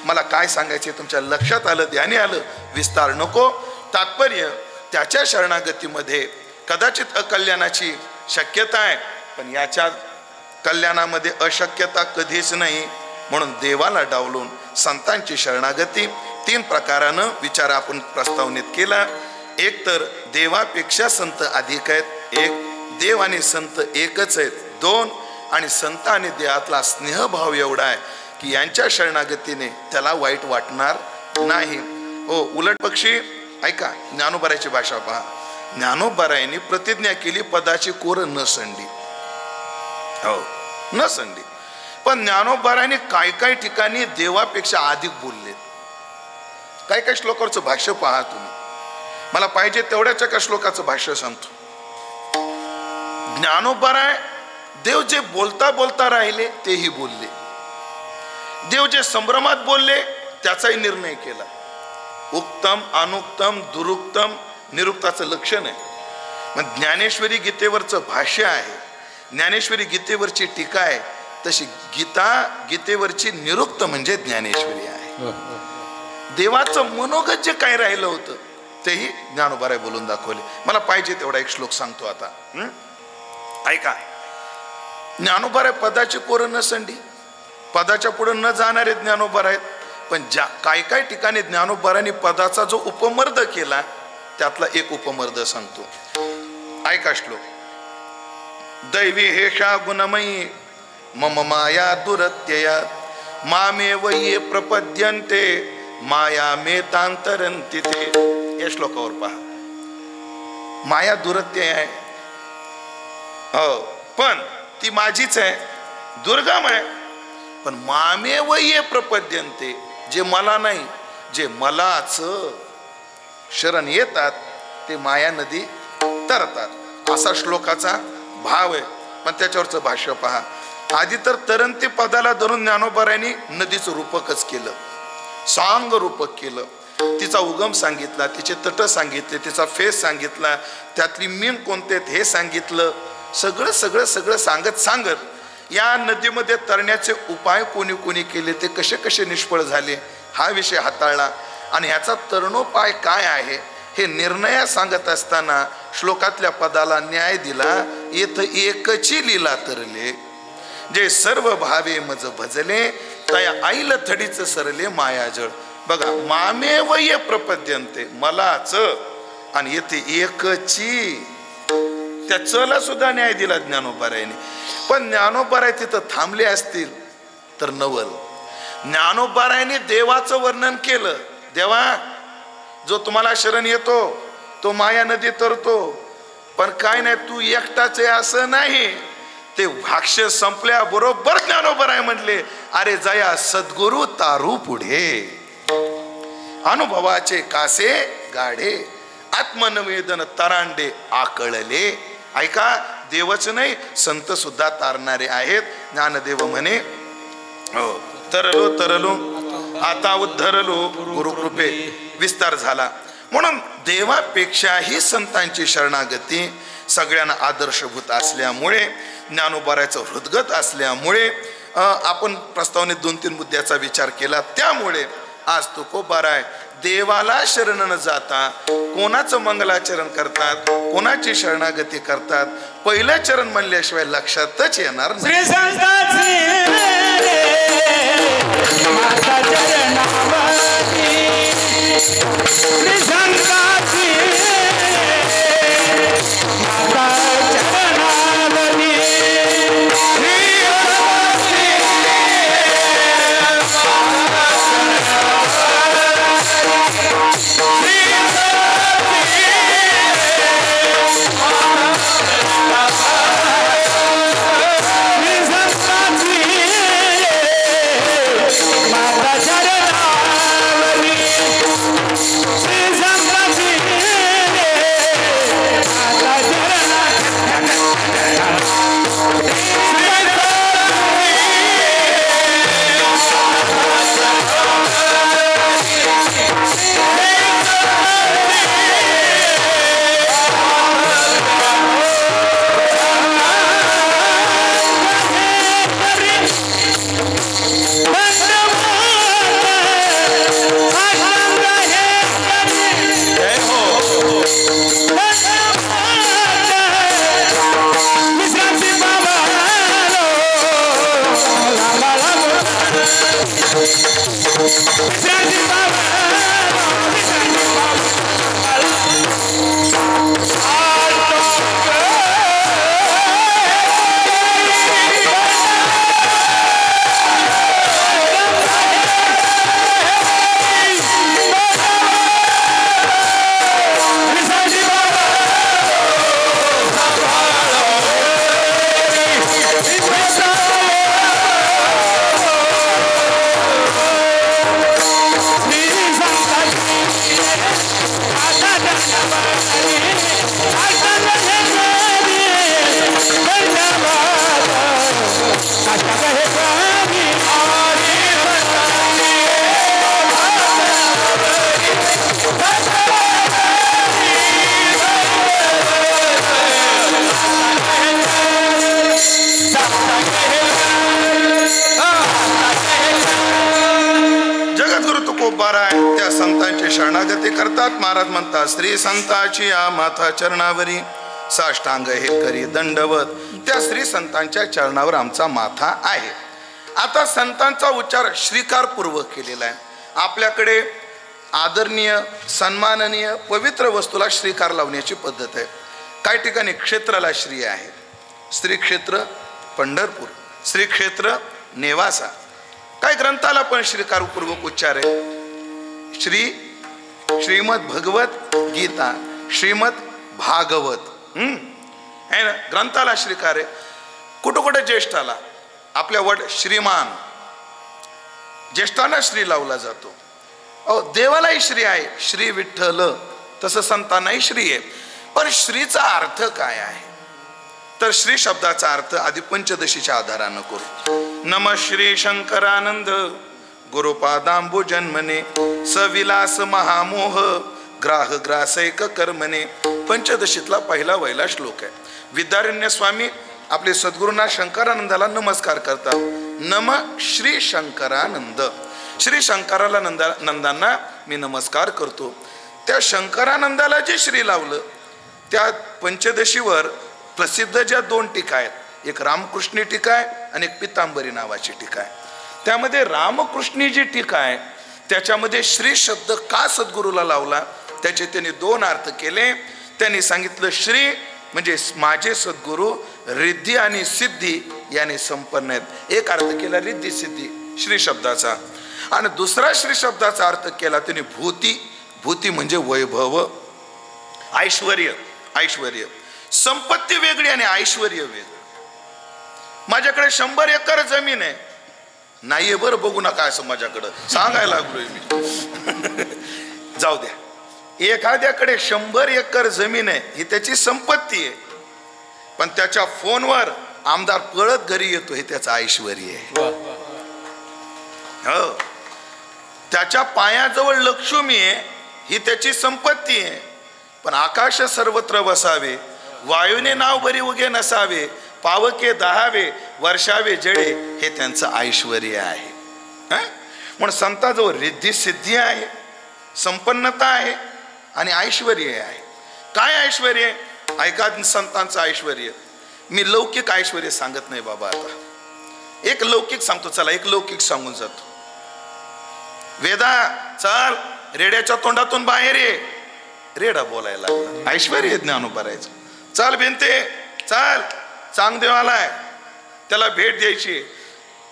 मला काय सांगायचे तुमच्या लक्षात आलं, ध्यानी आलं, विस्तार नको. तात्पर्य त्याच्या शरणागतीमध्ये कदाचित अकल्याणाची शक्यता आहे, पण याच्या कल्याणामध्ये अशक्यता कधीच नाही. म्हणून देवाला डावलून संतांची शरणागती 3 प्रकारानं विचार आपण प्रस्तावनेत केला. एक तर देवापेक्षा संत अधिक आहेत, एक देव आणि संत एकच आहेत, 2 आणि संत आणि देवातला स्नेहभाव एवढा आहे की यांच्या शरणागतीने त्याला वाईट वाटणार नाही. हो, उलट पक्षी ऐका, ज्ञानोबाऱ्याची भाषा पहा. ज्ञानोबारायांनी प्रतिज्ञा केली पदाची कोर न संडी. हो, न संडी. पण ज्ञानोबारायांनी काय काय ठिकाणी देवापेक्षा अधिक बोलले. काय काय श्लोकाचं भाष्य पहा तुम्ही. मला पाहिजे तेवढ्याच एका श्लोकाचं भाष्य सांगतो. ज्ञानोबाराय देव जे बोलता बोलता राहिले तेही बोलले. देव जे संभ्रमात बोलले त्याचाही निर्णय केला. उक्तम अनुक्तम दुरुक्तम निरुक्ताचं लक्षण आहे. मग ज्ञानेश्वरी गीतेवरचं भाष्य आहे, ज्ञानेश्वरी गीतेवरची टीका आहे, तशी गीतेवरची निरुक्त म्हणजे ज्ञानेश्वरी आहे. देवाचं मनोगत जे काय राहिलं होतं तेही ज्ञानोबाराय बोलून दाखवले. मला पाहिजे तेवढा एक श्लोक सांगतो आता. ऐका. ज्ञानोबाराय पदाची कोर न संडी, पदाच्या पुढे न जाणारे ज्ञानोबाराय आहेत. पण काय काय ठिकाणी ज्ञानोबारायांनी पदाचा जो उपमर्द केला त्यातला एक उपमर्द सांगतो. ऐका श्लोक. दैवी हेषा गुणमयी मम माया दुरत्यया मामेव ये प्रपद्यन्ते माया मेतांतरन्ति ते. या श्लोकावर पहा. माया दुरत्यय आहे, हो, पण ती माझीच आहे, दुर्गम आहे. पण मामेव ये प्रपद्यन्ते, जे मला नाही, जे मलाच शरण येतात ते माया नदी तरतात, असा श्लोकाचा भाव आहे. पण त्याच्यावरचं भाष्य पहा. आधी तर तरंती पदाला धरून ज्ञानोबारायांनी नदीचं रूपकच केलं, सांग रूपक केलं. तिचा उगम सांगितला, तिचे तट सांगितले, तिचा फेस सांगितला, त्यातली मीन कोणते हे सांगितलं. सगळं सगळं सगळं सांगत या नदीमध्ये तरण्याचे उपाय कोणी कोणी केले, ते कसे कसे निष्फळ झाले हा विषय हाताळला. आणि ह्याचा तरणोपाय काय आहे हे निर्णय सांगत असताना श्लोकातल्या पदाला न्याय दिला. येथ एकची लीला तरले, जे सर्व भावे मज भजले, तया आईल थडीच सरले मायाजळ. बघा, मामेव ये प्रपद्यन्ते, मलाच, आणि येथे एकची, त्या चला सुद्धा न्याय दिला ज्ञानोबारायांनी. पण ज्ञानोबाराय तिथं थांबले असतील तर नवल. ज्ञानोबारायांनी देवाचं वर्णन केलं. देवा, जो तुम्हाला शरण येतो तो माया नदी तरतो, पण काय नाही, तू एकटाच आहे असं नाही. ते भाष्य संपल्याबरोबर ज्ञानोबाराय म्हणले, अरे जया सद्गुरु तारू पुढे, अनुभवाचे कासे गाढे, आत्मनिवेदन तरांडे आकळले. ऐका, देवच नाही, संत सुद्धा तारणारे आहेत. ज्ञानदेव म्हणे, हो, तरलो तरलो आता उद्धरलो, गुरुकृपे विस्तार झाला. म्हणून देवापेक्षाही संतांची शरणागती सगळ्यांना आदर्शभूत असल्यामुळे, ज्ञानोबारायचं हृदगत असल्यामुळे, आपण प्रस्तावनेत 2-3 मुद्द्याचा विचार केला, त्यामुळे आज तुकोबाराय देवाला शरण न जाता कोणाचं मंगलाचरण करतात, कोणाची शरणागती करतात, पहिलं चरण म्हणल्याशिवाय लक्षातच येणार नाही. Shri तुकोबारा आहे त्या संतांची शरणागती करतात. महाराज म्हणतात श्री संताची या माथा चरणावरी साष्टांग हे करी दंडवत. त्या श्री संतांच्या चरणावर आमचा माथा आहे. आता संतांचा उच्चार श्रीकारपूर्वक केलेला आहे. आपल्याकडे आदरणीय सन्माननीय पवित्र वस्तूला श्रीकार लावण्याची पद्धत आहे. काही ठिकाणी क्षेत्राला श्री आहे. श्री क्षेत्र पंढरपूर, श्री क्षेत्र नेवासा. काही ग्रंथाला पण श्रीकारपूर्वक उच्चार आहे. श्रीमद भगवत गीता, श्रीमद भागवत आहे ना, ग्रंथाला श्रीकार आहे. कुठं कुठं ज्येष्ठाला आपल्या वड श्रीमान ज्येष्ठांना श्री लावला जातो. देवालाही श्री आहे, श्री विठ्ठल. तसं संतांनाही श्री आहे. पण श्रीचा अर्थ काय आहे तर श्री शब्दाचा अर्थ आधी पंचदशीच्या आधारानं करू. नम श्री शंकरानंद गुरुपादांबू जन्मने सविलास महामोह ग्राह ग्रासैक कर्मने. पंचदशीतला पहिला श्लोक आहे. विद्यारण्य स्वामी आपले सद्गुरूंना शंकरानंदाला नमस्कार करतात. नम श्री शंकरानंद. श्री शंकराला नंदांना मी नमस्कार करतो. त्या शंकरानंदाला जे श्री लावलं त्या पंचदशीवर प्रसिद्ध ज्या 2 टीका आहेत, एक रामकृष्णी टीका आहे आणि एक पितांबरी नावाची टीका आहे. त्यामध्ये रामकृष्णी जी टीका आहे त्याच्यामध्ये श्री शब्द का सद्गुरूला लावला त्याचे त्यांनी 2 अर्थ केले. त्यांनी सांगितलं श्री म्हणजे माझे सद्गुरू रिद्धी आणि सिद्धी याने संपन्न आहेत. एक अर्थ केला रिद्धी सिद्धी श्री शब्दाचा. आणि दुसरा श्री शब्दाचा अर्थ केला त्यांनी भूती. भूती म्हणजे वैभव, ऐश्वर्य. ऐश्वर्य संपत्ती वेगळी आणि ऐश्वर्य वेगळं. माझ्याकडे 100 एकर जमीन आहे. नाहीये बरं, बघू नका असं माझ्याकडं सांगायला लागलोय मी. जाऊ द्या. एखाद्याकडे 100 एकर जमीन आहे ही त्याची संपत्ती आहे. पण त्याच्या फोनवर आमदार पळत घरी येतो हे त्याचं ऐश्वर्य आहे. हो, त्याच्या पायाजवळ लक्ष्मी आहे ही त्याची संपत्ती आहे. पण आकाश सर्वत्र वसावे, वायूने नाव बरी उगे नसावे, पावके दहावे, वर्षावे जडे हे त्यांचं ऐश्वर्य आहे. म्हणून संताजवळ रिद्धी सिद्धी आहे, संपन्नता आहे आणि ऐश्वर्य आहे. काय ऐश्वर्य? ऐका संतांचं ऐश्वर्य. मी लौकिक ऐश्वर्य सांगत नाही बाबा. आता एक लौकिक सांगतो. चला एक लौकिक सांगून जातो. वेदा चल रेड्याच्या तोंडातून बाहेर ये. रेडा बोलायला लागला. ऐश्वर्य ज्ञानोबरायचं. चल भिंते चल, चांगदेव आलाय, त्याला भेट द्यायची.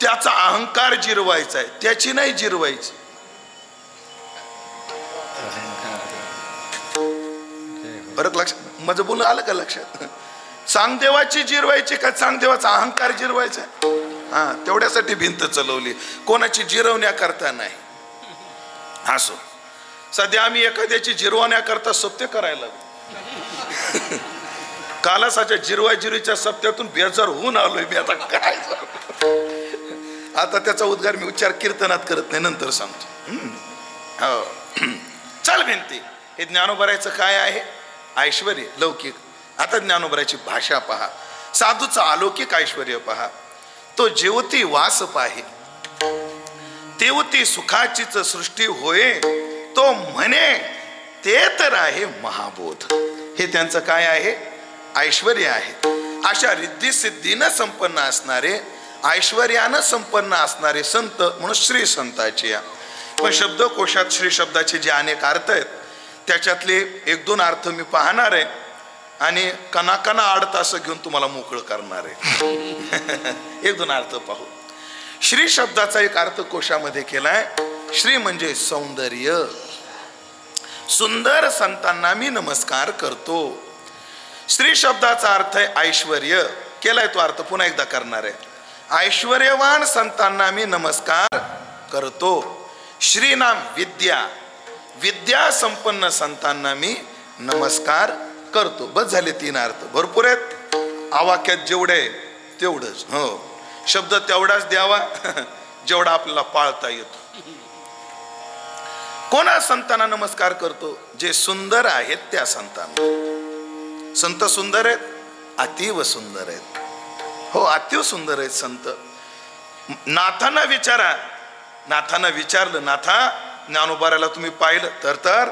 त्याचा अहंकार जिरवायचा आहे, त्याची नाही जिरवायची. परत लक्षात माझं बोलणं आलं का लक्षात? चांगदेवाची जिरवायची का चांगदेवाचा अहंकार जिरवायचा? हा, तेवढ्यासाठी भिंत चलवली, कोणाची जिरवण्याकरता नाही. असो, सध्या आम्ही एखाद्याची जिरवण्याकरता सत्य करायला कालासाच्या जिरवाजिरीच्या सप्त्यातून बेजार होऊन आलोय मी. आता काय आता त्याचा उद्गार मी उच्चार कीर्तनात करत नाही, नंतर सांगतो. चल भिंती हे ज्ञानोबरायचं काय आहे? ऐश्वर्य लौकिक. आता ज्ञानोबरायची भाषा पहा, साधूचं अलौकिक ऐश्वर्य पहा. तो जेवती वास पाहे, तेवती सुखाचीच सृष्टी होय, तो म्हणे ते तर आहे महाबोध. हे त्यांचं काय आहे? ऐश्वर्य आहे. अशा रिद्धी सिद्धीनं संपन्न असणारे, ऐश्वर्यानं संपन्न असणारे संत म्हणून श्री संताची. पण शब्दकोशात श्री शब्दाचे जे अनेक अर्थ आहेत त्याच्यातले 1-2 अर्थ मी पाहणार आहे आणि कणाकणा आडत असं घेऊन तुम्हाला मोकळं करणार आहे. 1-2 अर्थ पाहू. श्री शब्दाचा एक अर्थ कोशामध्ये केलाय. श्री म्हणजे सौंदर्य. सुंदर संतांना मी नमस्कार करतो. श्री शब्दाचा अर्थ आहे ऐश्वर्य. केलाय तो अर्थ पुन्हा एकदा करणार आहे. ऐश्वर्यवान संतांना मी नमस्कार करतो. श्री नाम विद्या. विद्या संपन्न संतांना मी नमस्कार करतो. बस झाले 3 अर्थ. भरपूर आहेत. आवाक्यात जेवढे तेवढंच. हो, शब्द तेवढाच द्यावा जेवढा आपल्याला पाळता येतो. कोणा संतांना नमस्कार करतो? जे सुंदर आहेत त्या संतांना. संत सुंदर आहेत, अतीव सुंदर आहेत. हो, अतीव सुंदर आहेत संत. नाथांना विचारा. नाथांना विचारलं, नाथा ज्ञानोबाराला तुम्ही पाहिलं तर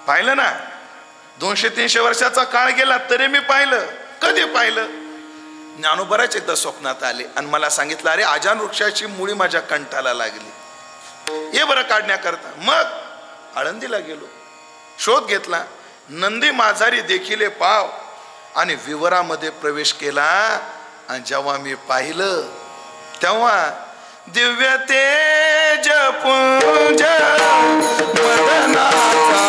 पाहिलं ना, 200-300 वर्षाचा काळ गेला तरी मी पाहिलं. कधी पाहिलं? ज्ञानोबाराच एकदा स्वप्नात आले आणि मला सांगितलं, अरे आजान वृक्षाची मुळी माझ्या कंठाला लागली, हे बरं काढण्याकरता. मग आळंदीला गेलो, शोध घेतला, नंदी माझारी देखिले पाव आणि विवरामध्ये प्रवेश केला. आणि जेव्हा मी पाहिलं तेव्हा दिव्य तेज पुंज मदनाचा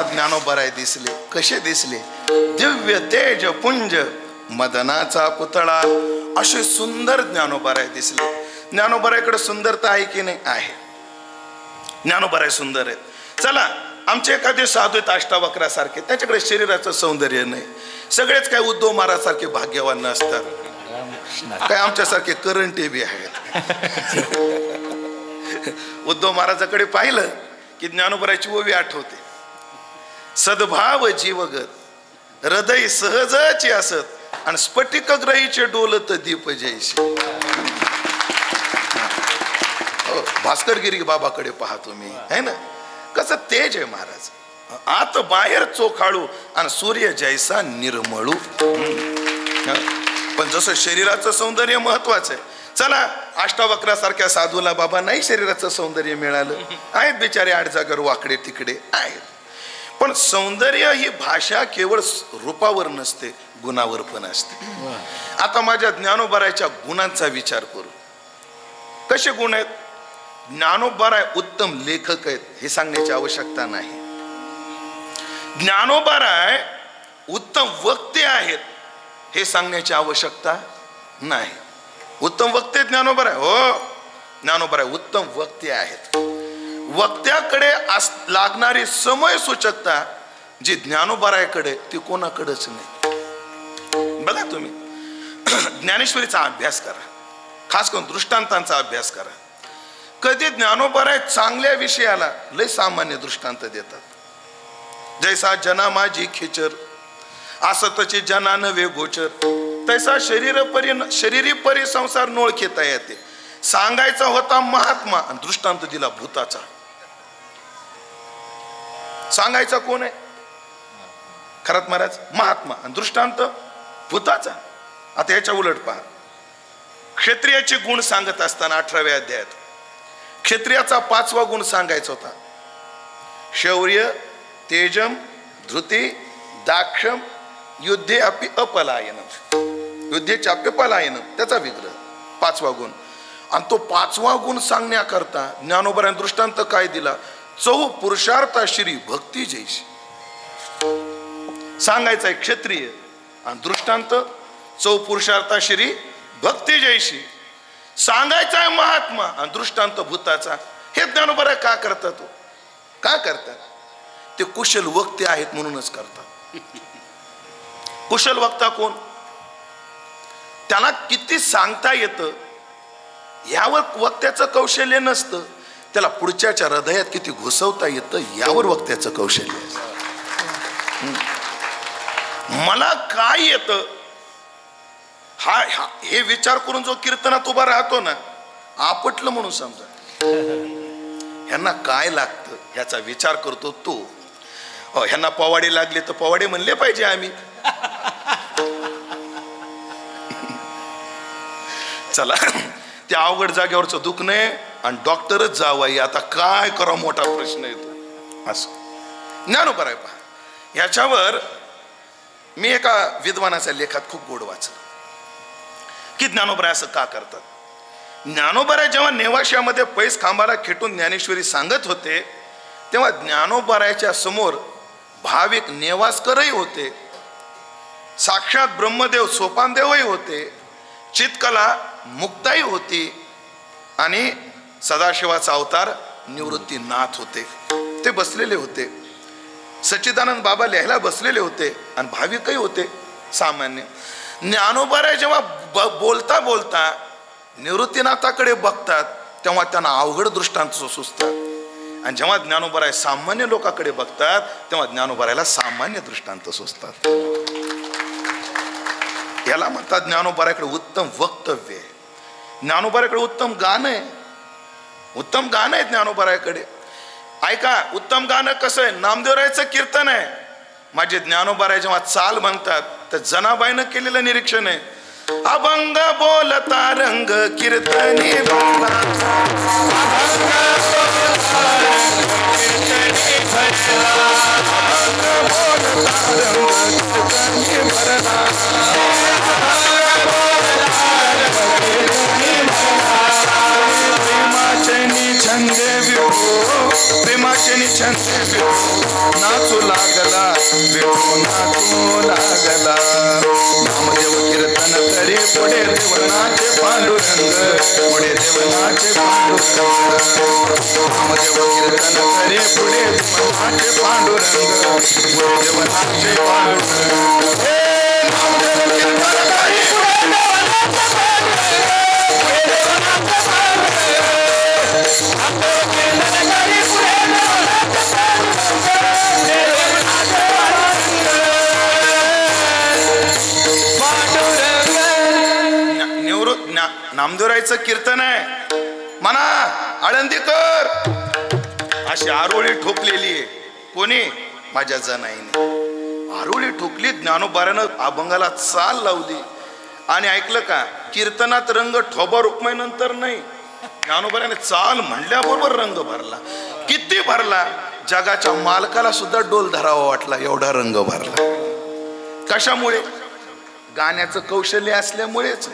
ज्ञानोबाराय दिसले. कसे दिसले? दिव्य तेज पुंज मदनाचा पुतळा, असे सुंदर ज्ञानोबाराय दिसले. ज्ञानोबारायकडे सुंदरता आहे की नाही? आहे. ज्ञानोबाराय सुंदर आहेत. चला, आमचे एखादे साधू आहेत अष्टावक्रासारखे, त्याच्याकडे शरीराचं सौंदर्य नाही. सगळेच काय उद्धव महाराजसारखे भाग्यवान नसतात, काय आमच्यासारखे करंटे बी आहेत. उद्धव महाराजाकडे पाहिलं की ज्ञानोबारायची ओवी आठवते. सद्भाव जीवगत हृदय सहजची असत आणि स्फटिक ग्रहीचे डोलत दीप जैसे. भास्करगिरी बाबाकडे पाहतो मी, है ना, कसं तेज आहे महाराज. आत बाहेर चोखाळू आणि सूर्य जैसा निर्मळू. पण जसं शरीराचं सौंदर्य महत्वाचं आहे. चला, अष्टावक्रासारख्या साधूला बाबा नाही शरीराचं सौंदर्य मिळालं, आहेत बिचारे आठ जागर वाकडे तिकडे आहेत. पण सौंदर्य ही भाषा केवळ रूपावर नसते, गुणावर पण असते. आता माझ्या ज्ञानोबारायच्या गुणांचा विचार करू. कसे गुण आहेत? ज्ञानोबा राय उत्तम लेखक आहेत हे सांगण्याची आवश्यकता नाही. ज्ञानोबा राय उत्तम वक्ते आहेत हे सांगण्याची आवश्यकता नाही. उत्तम वक्ते ज्ञानोबा राय, हो ज्ञानोबा राय उत्तम वक्ते आहेत. वक्त्याकडे लागणारी समय सूचकता जी ज्ञानोबा रायकडे ती कोणाकडेच नाही. बघा तुम्ही ज्ञानेश्वरीचा अभ्यास करा, खास करून दृष्टांतांचा अभ्यास करा. कधी ज्ञानोबा राय चांगल्या विषयाला लय सामान्य दृष्टांत देतात. जैसा जना माझी खिचर असतची जना नवे गोचर, तैसा शरीरी परी संसार नोळ घेता येते. सांगायचा होता महात्मा आणि दृष्टांत दिला भूताचा. सांगायचा कोण आहे? खरंच महाराज महात्मा आणि दृष्टांत भूताचा. आता याच्या उलट पहा, क्षत्रियाचे गुण सांगत असताना 18व्या अध्यायात क्षत्रियाचा 5वा गुण सांगायचा होता. शौर्य, तेजम, धृती, दाक्षम, युद्धे अपि अपलायनम. युद्धेचे अपि पलायनम त्याचा विग्रह 5वा गुण. आणि तो 5वा गुण सांगण्याकरता ज्ञानोबा दृष्टांत काय दिला? चहू पुरुषार्था श्री भक्ती जैशी. सांगायचा आहे क्षत्रिय आणि दृष्टांत चौ पुरुषार्था श्री भक्ती जैशी. सांगायचा आहे महात्मा आणि दृष्टांत भूताचा. हे ज्ञानोबा का करतात? का करतात? ते कुशल वक्ते आहेत म्हणूनच करतात. कुशल वक्ता कोण? त्याला किती सांगता येतं यावर वक्त्याचं कौशल्य नसतं, त्याला पुढच्याच्या हृदयात किती घुसवता येतं यावर वक्त्याचं कौशल्य असतं. मला काय येतं हे विचार करून जो कीर्तनात उभा राहतो ना, आपटलं म्हणून समजा. ह्यांना काय लागतं ह्याचा विचार करतो तो. ह्यांना पवाडे लागले तर पवाडे म्हणले पाहिजे आम्ही. चला त्या अवघड जागेवरचं दुःख नाही आणि डॉक्टरच जावाई. आता काय करा मोठा प्रश्न येतो. असं ज्ञानोबा राय पहा. याच्यावर मी एका विद्वानाच्या लेखात खूप गोड वाचलं की ज्ञानोबा राय असं का करतात. ज्ञानोबा राय जेव्हा नेवाशामध्ये पैस खांबाला खेटून ज्ञानेश्वरी सांगत होते तेव्हा ज्ञानोबा रायच्या समोर भाविक नेवासकरही होते, साक्षात ब्रह्मदेव सोपानदेवही होते, चितकला मुक्ताई होती आणि सदाशिवाचा अवतार निवृत्तीनाथ होते. ते बसलेले होते. सच्चिदानंद बाबा लिहायला बसलेले होते आणि भाविकही होते सामान्य. ज्ञानोबा राय जेव्हा बोलता बोलता निवृत्तीनाथाकडे बघतात तेव्हा त्यांना अवघड दृष्टांत सुचतात आणि जेव्हा ज्ञानोबा राय सामान्य लोकांकडे बघतात तेव्हा ज्ञानोबा रायला सामान्य दृष्टांत सुचतात. याला म्हणतात ज्ञानोबा रायकडे उत्तम वक्तव्य आहे, ज्ञानोबा रायकडे उत्तम गाणं आहे. उत्तम गाणं आहे ज्ञानोबा रायकडे. ऐका उत्तम गाणं कसं आहे? नामदेवरायचं कीर्तन आहे. माझे ज्ञानोबा राय जेव्हा चाल म्हणतात तर जनाबाईनं केलेलं निरीक्षण आहे. अभंग बोलता रंग कीर्तनी प्रेमाचे छंदे नाचू लागला नाचू लागला. नामदेव कीर्तन करे पुढे देवनाचे पांडुरंग, पुढे देवनाचे पांडुरंग. नामदेव कीर्तन करे पुढे देवनाचे पांडुरंग, पुढे देवनाचे पांडुरंग. नामदेव कीर्तन करे पुढे देवनाचे पांडुरंग, पुढे देवनाचे पांडुरंग. नामदेवरायचं कीर्तन आहे म्हणा आळंदीकर. अशी आरोळी ठोकलेली आहे. कोणी? माझ्या जनाईने आरोळी ठोकली. ज्ञानोबारानं अभंगाला चाल लावली आणि ऐकलं का? कीर्तनात रंग ठोबा रुक्माईनंतर नाही, ज्ञानोबाराने चाल म्हणल्याबरोबर रंग भरला. किती भरला? जगाच्या मालकाला सुद्धा डोल धरावा वाटला एवढा रंग भरला. कशामुळे? गाण्याचं कौशल्य असल्यामुळेच.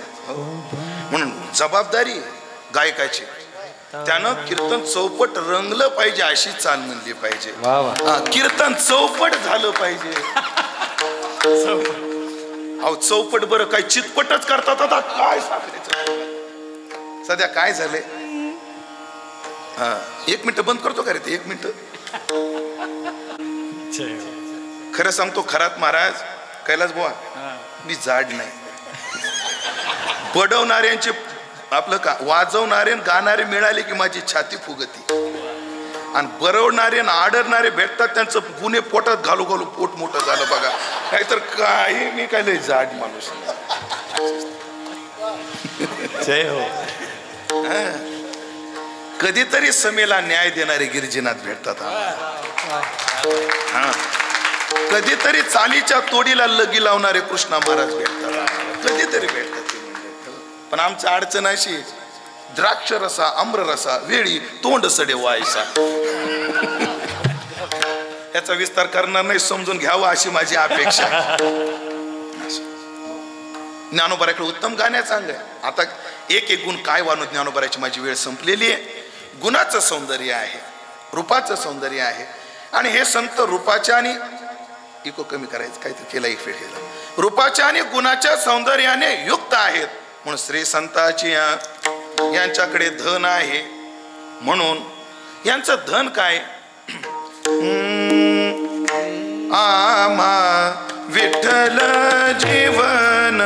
म्हणून जबाबदारी गायकाची. त्यानं कीर्तन चौपट रंगलं पाहिजे अशी चाल म्हणली पाहिजे. कीर्तन चौपट झालं पाहिजे. अहो चौपट बरं काय चितपटच करतात आता काय सांगायचं. सध्या काय झाले. हा 1 मिनिट बंद करतो का रे ते 1 मिनिट. खरं सांगतो खरात महाराज कैलास बुवा मी जाड नाही. बडवणाऱ्यांचे आपलं का वाजवणारे गाणारे मिळाले की माझी छाती फुगती. आणि बरवणारे आडरणारे भेटतात त्यांचं गुन्हे पोटात घालू घालू पोट मोठं झालं बघा. नाहीतर काही मी काय लय जाड माणूस. जय हो. कधीतरी समेला न्याय देणारे गिरिजनात भेटतात. हा कधीतरी चालीच्या तोडीला लगी लावणारे कृष्णा महाराज भेटतात. कधीतरी भेटतात. पण आमची अडचण अशी द्राक्ष रसा आम्र रसा वेळी तोंड सडे व्हायचा. याचा विस्तार करणार नाही समजून घ्यावा अशी माझी अपेक्षा. ज्ञानोबाऱ्याकडे उत्तम गाण्या चांगल्या. आता एक गुण काय वानू ज्ञानोबाऱ्याची माझी वेळ संपलेली आहे. गुणाचं सौंदर्य आहे रूपाचं सौंदर्य आहे. आणि हे संत रूपाच्या आणि इको कमी करायचं काहीतरी केला एक फेड केला रूपाच्या आणि गुणाच्या सौंदर्याने युक्त आहेत. म्हणून श्री संताची यांच्याकडे धन आहे. म्हणून यांचं धन काय. आम्हा विठ्ठल जीवन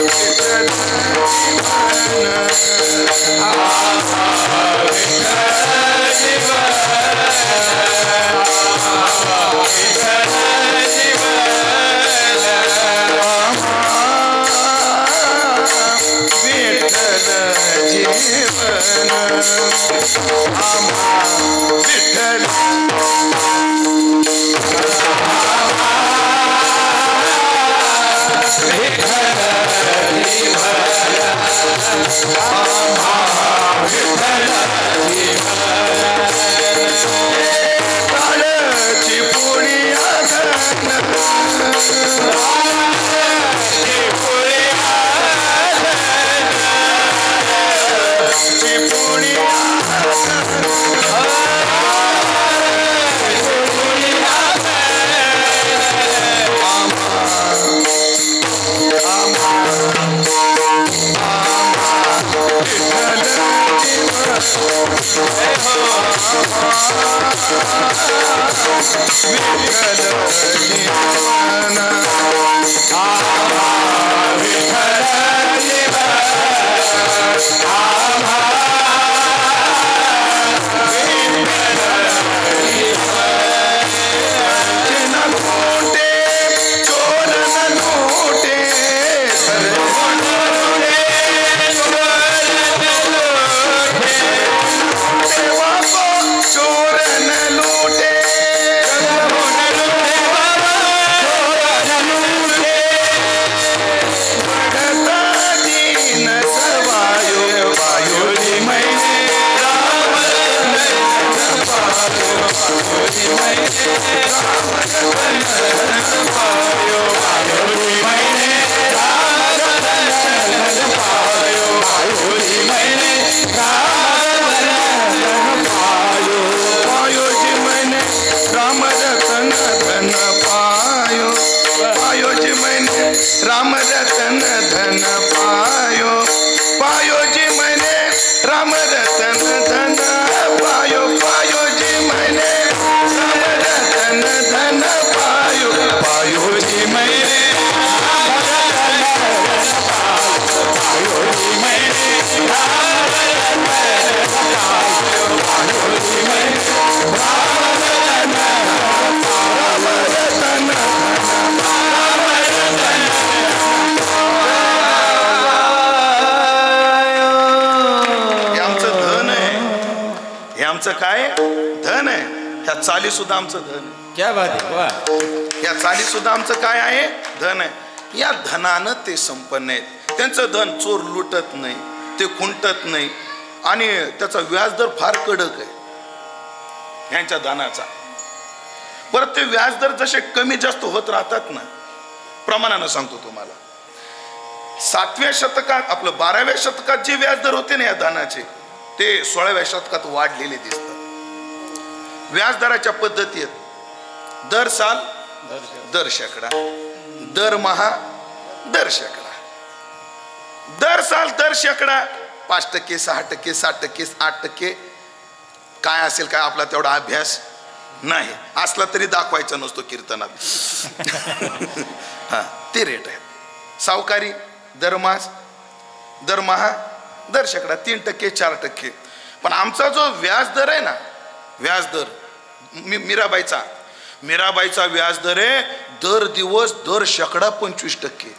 विठ्ठल काय धन आहे. ह्या चाली सुद्धा आमचं धन आहे. क्या बात आहे. या चाली सुद्धा आमचं काय आहे धन आहे. या धनानं ते संपन्न आहेत. त्यांचं धन चोर लुटत नाही ते खुंटत नाही आणि त्याचा व्याजदर फार कडक आहे यांच्या धनाचा. परत ते व्याजदर जसे कमी जास्त होत राहतात ना प्रमाणानं सांगतो तुम्हाला. 7व्या शतकात आपलं 12व्या शतकात जे व्याजदर होते ना या दानाचे ते 16व्या शतकात वाढलेले दिसतात. व्याजदराच्या पद्धती आहेत दर साल दर शेकडा, दरमहा दर शेकडा, दर साल दर शेकडा, 5%, 6%, 7%, 8%. काय असेल काय आपला तेवढा अभ्यास नाही, असला तरी दाखवायचा नसतो कीर्तनात. हा ते रेट आहे. सावकारी दरमास दरमहा दर शेकडा 3%, 4%. पण आमचा जो व्याजदर आहे ना, व्याजदर मीराबाईचा व्याजदर आहे दर दिवस दर शेकडा 25%.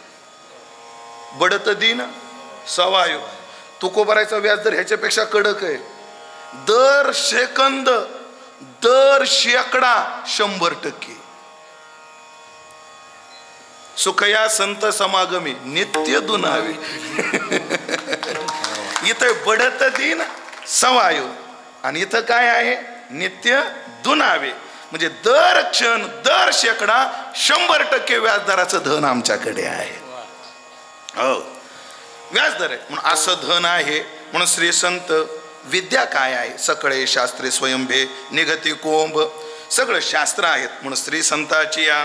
बढत दिन सवायो. तुकोबारायचा व्याजदर ह्याच्यापेक्षा कडक आहे. दर सेकंद दर शेकडा 100%. सुखया संत समागमी नित्य दुनावे. इथं बढत दिन सवायो आणि इथं काय आहे नित्य दुनावे. म्हणजे दर क्षण दर शेकडा 100% व्याजदराचं धन आमच्याकडे आहे. हो व्याजदर आहे म्हणून असं धन आहे. म्हणून श्री संत विद्या काय आहे सकळे शास्त्रे स्वयंभे निगती कोंब सगळं शास्त्र आहेत. म्हणून श्री संताची या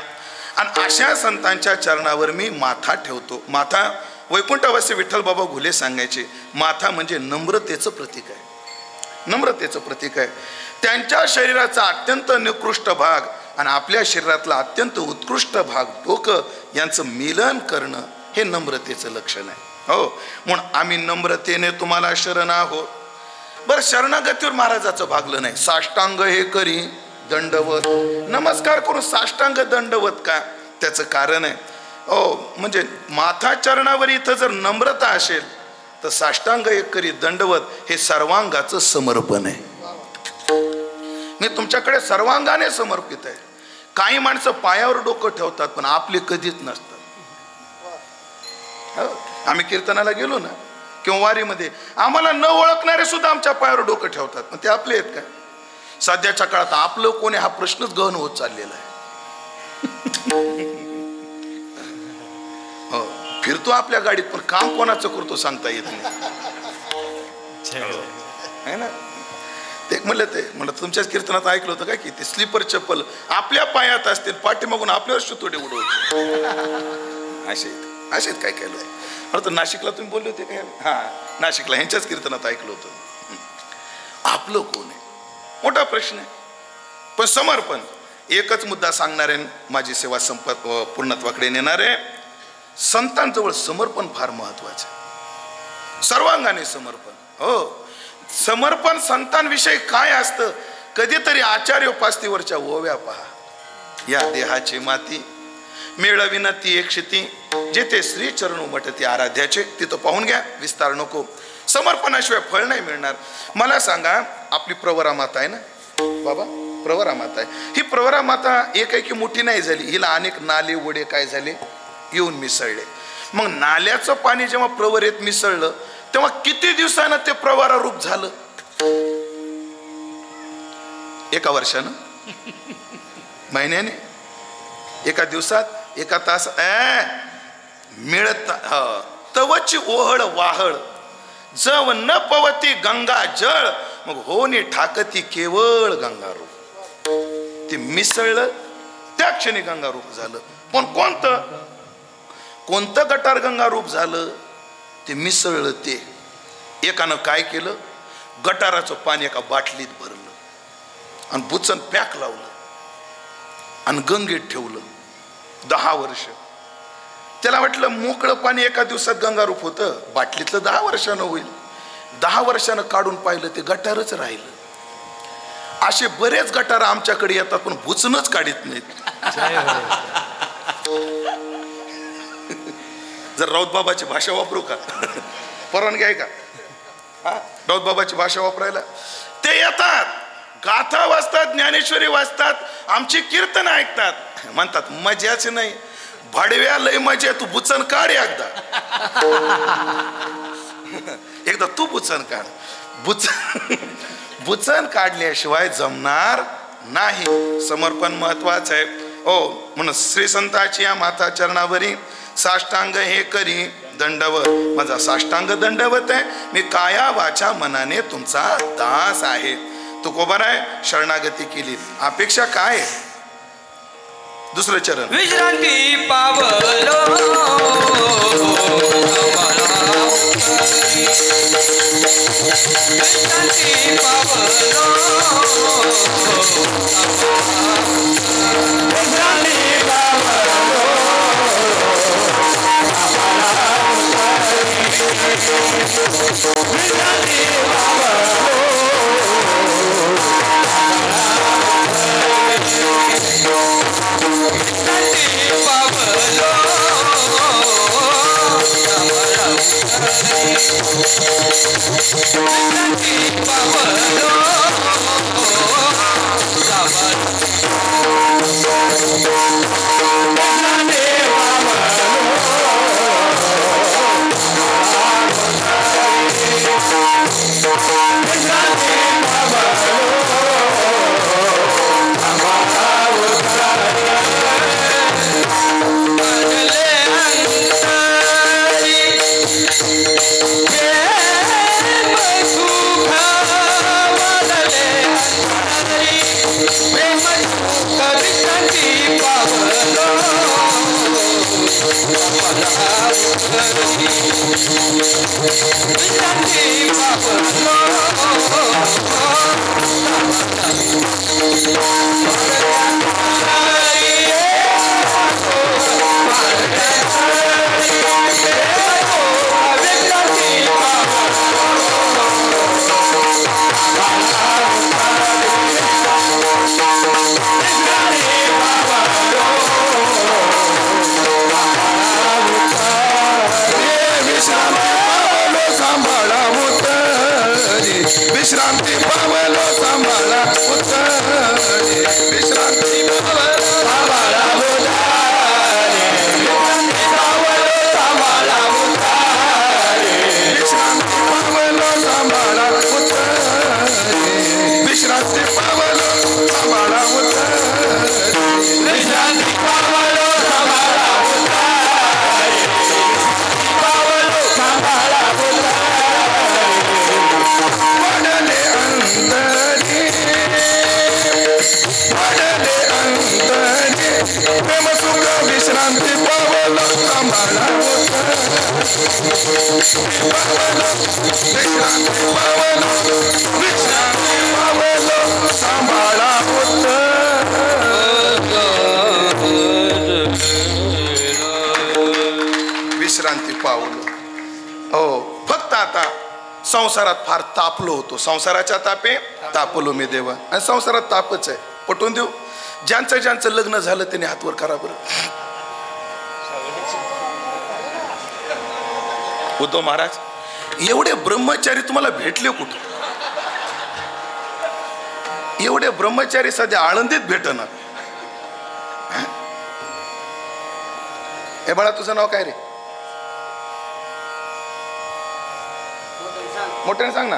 आणि अशा संतांच्या चरणावर मी माथा ठेवतो. माथा वैकुंठवासी विठ्ठल बाबा घुले सांगायचे माथा म्हणजे नम्रतेचं प्रतीक आहे. नम्रतेचं प्रतीक आहे. त्यांच्या शरीराचा अत्यंत निकृष्ट भाग आणि आपल्या शरीरातला अत्यंत उत्कृष्ट भाग डोकं यांचं मिलन करणं हे नम्रतेचं लक्षण आहे. हो म्हणून आम्ही नम्रतेने तुम्हाला शरण आहोत. बरं शरणागतीवर महाराजाचं भागलं नाही. साष्टांग हे करी दंडवत. नमस्कार करून साष्टांग दंडवत का त्याचं कारण आहे हो म्हणजे माथा चरणावर इथं जर नम्रता असेल तर साष्टांग एक करी दंडवत हे सर्वांगाचं समर्पण आहे. मी तुमच्याकडे सर्वांगाने समर्पित आहे. काही माणसं पायावर डोकं ठेवतात पण आपले कधीच नसतात. आम्ही कीर्तनाला गेलो ना किंवा वारीमध्ये आम्हाला न ओळखणारे सुद्धा आमच्या पायावर डोकं ठेवतात पण ते आपले आहेत का? सध्याच्या काळात आपलं कोणी हा प्रश्नच गहन होत चाललेला आहे. हो फिरतो आपल्या गाडीत पण काम कोणाचं करतो सांगता येत नाही ना. ते म्हणलं तुमच्याच कीर्तनात ऐकलं होतं काय की ते स्लीपर चप्पल आपल्या पायात असतील पाठीमागून आपल्यावर सुतोडे उडवतो असे काय केलं आहे. तर नाशिकला तुम्ही बोलले होते काय? हा नाशिकला ह्यांच्याच कीर्तनात ऐकलं होतं. आपलं कोण आहे मोठा प्रश्न आहे. पण समर्पण एकच मुद्दा सांगणारे माझी सेवा पूर्णत्वाकडे नेणारे संतांजवळ समर्पण फार महत्वाचं आहे. सर्वांगाने समर्पण. हो समर्पण संतांविषयी काय असतं कधीतरी आचार्य पास्तीवरच्या ओव्या पहा. या देहाची माती मिळविन ती एक क्षिती जेथे श्री चरणू मठती आराध्याचे. तिथं पाहून घ्या विस्तार नको. समर्पणाशिवाय फळ नाही मिळणार. मला सांगा आपली प्रवरा माता आहे ना बाबा प्रवरा माता आहे. ही प्रवरा माता एकाएकी मोठी नाही झाली. हिला अनेक नाले वडे काय झाले येऊन मिसळले. मग नाल्याचं पाणी जेव्हा प्रवरेत मिसळलं तेव्हा किती दिवसानं ते प्रवारा रूप झालं? एका वर्षानं महिन्याने एका दिवसात एका तास मिळत तवची ओहळ वाहळ जव न पवती गंगा जळ मग होणे ठाकती केवळ गंगारूप. ते मिसळलं त्या क्षणी गंगारूप झालं. पण कोणतं गटार गंगारूप झालं? ते मिसळलं. ते एकानं काय केलं गटाराचं पाणी एका बाटलीत भरलं आणि बुचन पॅक लावलं आणि गंगेत ठेवलं 10 वर्ष. त्याला वाटलं मोकळं पाणी एका दिवसात गंगारूप होतं. बाटलीतलं 10 वर्षानं होईल. 10 वर्षानं काढून पाहिलं ते गटारच राहिलं. असे बरेच गटार आमच्याकडे येतात पण बुचनच काढत नाहीत. जर राऊत बाबाची भाषा वापरू का? परवानगी आहे का राऊत बाबाची भाषा वापरायला? ते येतात गाथा वाचतात ज्ञानेश्वरी वाचतात आमची कीर्तन ऐकतात म्हणतात मजाच नाही भाडव्या लय मजा तू बुचन काढ एकदा तू बुचन काढ. बुचन काढल्याशिवाय जमणार नाही. समर्पण महत्वाचं आहे. हो म्हणून श्री संताची या माता चरणावरी साष्टांग हे करी दंडवत, माझा साष्टांग दंडवत आहे. मी काया वाचा मनाने तुमचा दास आहे. तुकोबाराय शरणागती केली. अपेक्षा काय आहे? दुसरं चरण. विश्रांती पावलो विश्रांती पावलो विश्रांती पावलो सांभाळा उतरे. विश्रांती पावलो सांभाळा उतरे. विश्रांती पावलो सांभाळा उतरे. विश्रांती पावलो सांभाळा उतरे. विश्रांती पावलो सांभाळा उतरे. पावलो सांभाळा उतरे. पडले अंतरे प्रेम सुख विश्रांती पावलो सांभाळा विश्रांती पावलो सांभाळा विश्रांती पावलो. हो, फक्त आता संसारात फार तापलो होतो. संसाराच्या तापे तापलो मी देवा. आणि संसारात तापच आहे. पटवून देऊ, ज्यांचं ज्यांचं लग्न झालं त्यांनी हातवर करा बरं. उद्धव महाराज, एवढे ब्रह्मचारी तुम्हाला भेटले कुठं? एवढे ब्रह्मचारी सध्या आळंदीत भेटणार. हे बाळा, तुझं नाव काय रे? मोठ्याने सांग ना.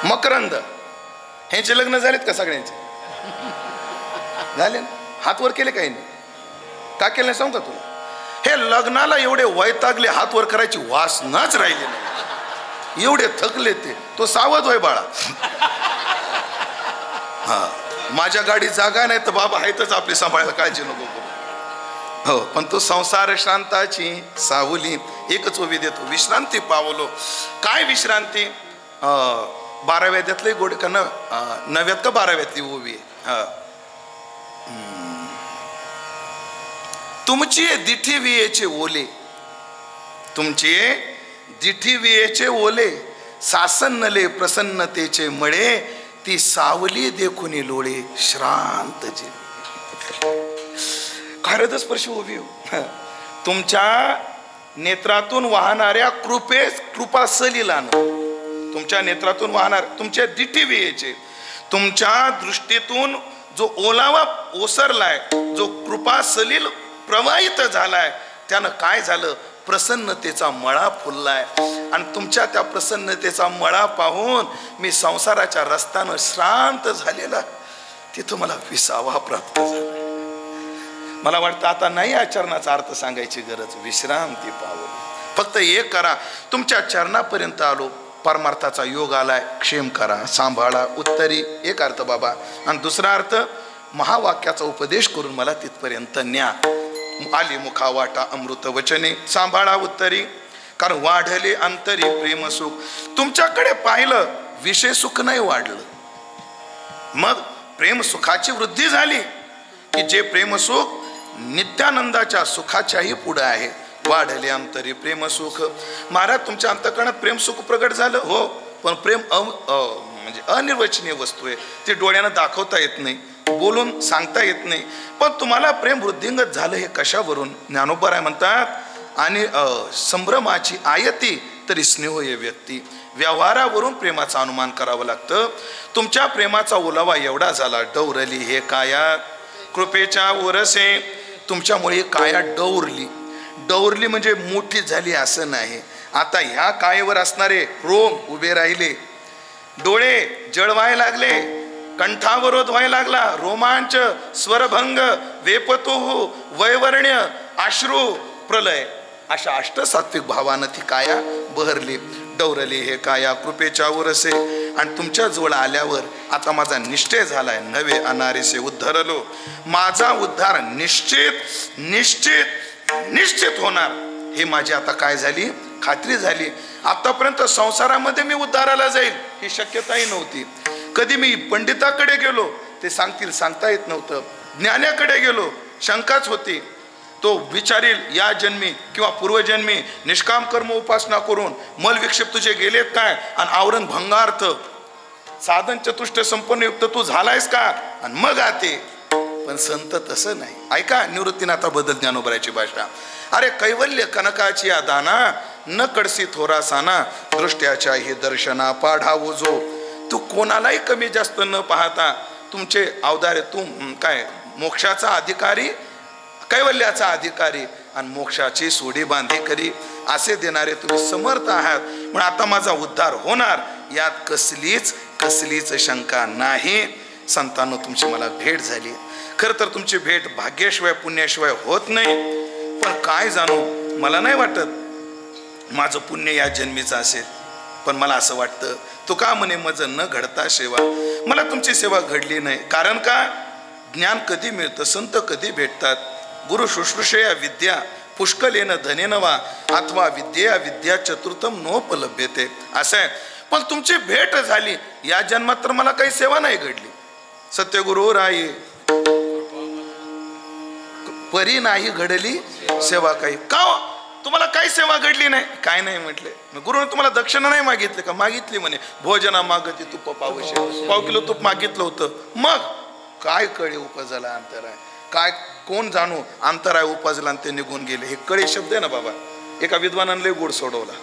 मकरंद. ह्यांचे लग्न झालेत का सगळ्यांचे? झाले ना? हात वर केले काही नाही. का केलं नाही सांग का तुला? हे लग्नाला एवढे वैतागले, हात वर करायची वासनाच राहिली नाही. एवढे थकले ते. तो सावध होय बाळा. हा, माझ्या गाडी जागा नाही तर बाबा आहेतच आपली सांभाळायला, काळजी नको करू. हो, पण तो संसार शांताची सावली एकच ओवी देतो. विश्रांती पावलो. काय विश्रांती? 12व्यातले गोड का 9व्यात का 12व्यातली ओवी आहे. तुमची दिठी वियेचे ओले, तुमचे दिठी वियेचे ओले, सासन्नले प्रसन्नतेचे मळे, ती सावली देखून लोळे श्रांत जे. हृदयस्पर्शी उभी हो. तुमच्या नेत्रातून वाहणाऱ्या कृपा सलिलान, तुमच्या नेत्रातून वाहणार, तुमच्या दिठी वियेचे, तुमच्या दृष्टीतून जो ओलावा ओसरलाय, जो कृपा सलील प्रवाहित झालाय, त्यानं काय झालं? प्रसन्नतेचा मळा फुललाय. आणि तुमच्या त्या प्रसन्नतेचा मळा पाहून मी संसाराच्या रस्त्यानं श्रांत झालेला, तिथं मला विसावा प्राप्त झाला. मला वाटतं आता नाही या चरणाचा अर्थ सांगायची गरज. विश्रांती पावलो. फक्त एक करा, तुमच्या चरणापर्यंत आलो, परमार्थाचा योग आलाय, क्षेम करा, सांभाळा. उत्तरी एक अर्थ बाबा. आणि दुसरा अर्थ, महावाक्याचा उपदेश करून मला तिथपर्यंत न्या. आली मुखा वाटा अमृत वचने, सांभाळा उत्तरी. कारण वाढले अंतरी प्रेम सुख. तुमच्याकडे पाहिलं, विषय सुख नाही वाढलं, मग प्रेम सुखाची वृद्धी झाली की जे प्रेम सुख नित्यानंदाच्या सुखाच्याही पुढे आहे. वाढले अंतरी प्रेम सुख. महाराज तुमच्या अंतःकरणात प्रेम सुख प्रगट झालं हो, पण प्रेम म्हणजे अनिर्वचनीय वस्तू आहे. ती डोळ्यानं दाखवता येत नाही, बोलून सांगता येत नाही. पण तुम्हाला प्रेम वृद्धिंगत झालं हे कशावरून? ज्ञानोबराय म्हणतात, आणि संभ्रमाची आयती तरी स्नेह ये व्यक्ती. व्यवहारावरून प्रेमाचा अनुमान करावं लागतं. तुमच्या प्रेमाचा ओलावा एवढा झाला, डौरली हे काया कृपेच्या ओरसे. तुमच्यामुळे काया डौरली. डौरली म्हणजे मोठी झाली असं नाही. आता ह्या कायेवर असणारे रोम उभे राहिले, डोळे जळवाय लागले, कंठावरोध व्हायला लागला, रोमांच, स्वरभंग, वेपतुहू, वैवर्ण्य, अश्रू, प्रलय, अशा अष्टसात्विक भावानं ती काया बहरली. डौरली हे काया कृपेच्या वरसे. आणि तुमच्या जवळ आल्यावर आता माझा निश्चय झालाय, नवे अनारेसे उद्धरलो. माझा उद्धार निश्चित निश्चित निश्चित होणार, हे माझी आता काय झाली? खात्री झाली. आतापर्यंत संसारामध्ये मी उद्धाराला जाईल ही शक्यताही नव्हती. कधी मी पंडिताकडे गेलो, ते सांगतील सांगता येत नव्हतं. ज्ञानाकडे गेलो, शंकाच होती. तो विचारील या जन्मी किंवा पूर्वजन्मी निष्काम कर्म उपासना करून मल विक्षेप तुझे गेलेत काय, आणि आवरण भंगार्थ साधन चतुष्ट संपन्न युक्त तू झालायस का, आणि मग आते. पण संत तसं नाही. ऐका निवृत्तीनाथा बद्दल ज्ञानोबराची भाषा. अरे कैवल्य कनकाची या दाना, न कडसी थोरासाना, दृष्ट्याच्या हे दर्शना पाढावो जो. तू कोणालाही कमी जास्त न पाहता तुमचे अवतारे, तू काय मोक्षाचा अधिकारी, कैवल्याचा अधिकारी आणि मोक्षाची सोडी बांधी करी असे देणारे तुम्ही समर्थ आहात. पण आता माझा उद्धार होणार यात कसलीच शंका नाही. संतांनो तुमची मला भेट झाली. खरं तर तुमची भेट भाग्याशिवाय पुण्याशिवाय होत नाही. पण काय जाणू, मला नाही वाटत माझं पुण्य या जन्मीचं असेल. पण मला असं वाटतं, तो का म्हणे मज न घडता सेवा. मला तुमची सेवा घडली नाही. कारण का? ज्ञान कधी मिळतं, संत कधी भेटतात. गुरु शुश्रूषया विद्या पुष्कलेन धनेन वा, अथवा विद्या विद्या चतुर्थम नोपलभ्यते, असं आहे. पण तुमची भेट झाली, या जन्मात तर मला काही सेवा नाही घडली. सत्यगुरु राये परी नाही घडली सेवा काही. का तुम्हाला काही सेवा घडली नाही? काय नाही म्हटले. गुरुने तुम्हाला दक्षिणा नाही मागितली का? मागितली म्हणे. भोजना मागती तूप पावशे, 1 किलो तूप मागितलं होतं. मग काय कळे उपजला अंतराय, काय कोण जाणू अंतराय उपजला आणि ते निघून गेले. हे कळे शब्द आहे ना बाबा. एका विद्वानाने लय गोड सोडवला,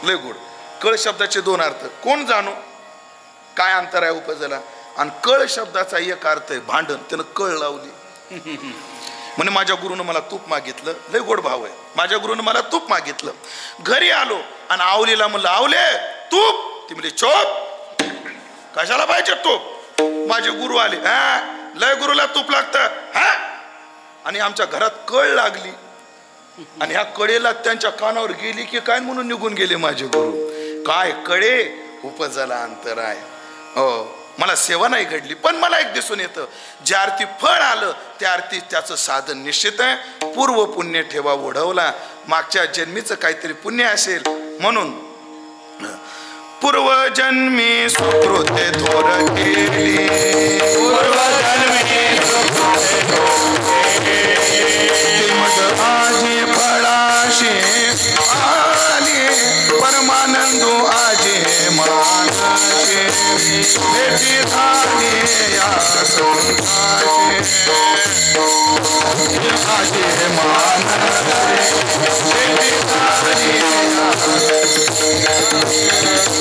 लय गोड. कळ शब्दाचे 2 अर्थ. कोण जाणू काय अंतराय उपजला, आणि कळ शब्दाचा एक अर्थ आहे भांडण. त्यानं कळ लावली. म्हणे माझ्या गुरुनं मला तूप मागितलं. लय गोड भाव आहे. माझ्या गुरुनं मला तूप मागितलं. घरी आलो आणि आवलीला म्हणलं आवले तूप. ती म्हणजे चोप, कशाला पाहिजे तूप? माझे गुरु आले. हा लय गुरुला तूप लागतं हा. आणि आमच्या घरात कळ लागली आणि ह्या कळेला त्यांच्या कानावर गेली की काय म्हणून निघून गेले माझे गुरु. काय कळे उपजला अंतराय. मला सेवा नाही घडली. पण मला एक दिसून येतं, ज्या अर्थी फळ आलं त्या अर्थी त्याचं साधन निश्चित आहे. पूर्व पुण्य ठेवा ओढवला, मागच्या जन्मीचं काहीतरी पुण्य असेल म्हणून. पूर्वजन्मी सुकृते थोर केली, आजी फळाशी आली, परमानंदू आजी मानाशी भेटी झाली या संताची. आजी मानाशी भेटी झाली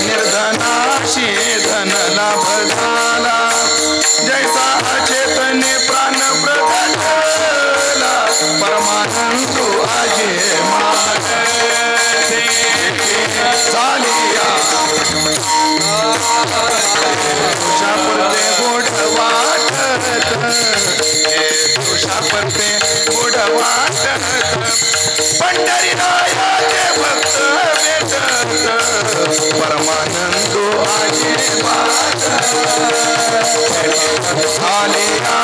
निर्धनाशी धन लाभ झाला, जैसा अचेतने प्राण प्रगटला, परमानंदू आजे मानते चालिया. तुषापुरते गोड वाटत, तुषापुरते गोड पंढरीनायाचे भक्त भेटत परमानंदो आहे माझ आलिया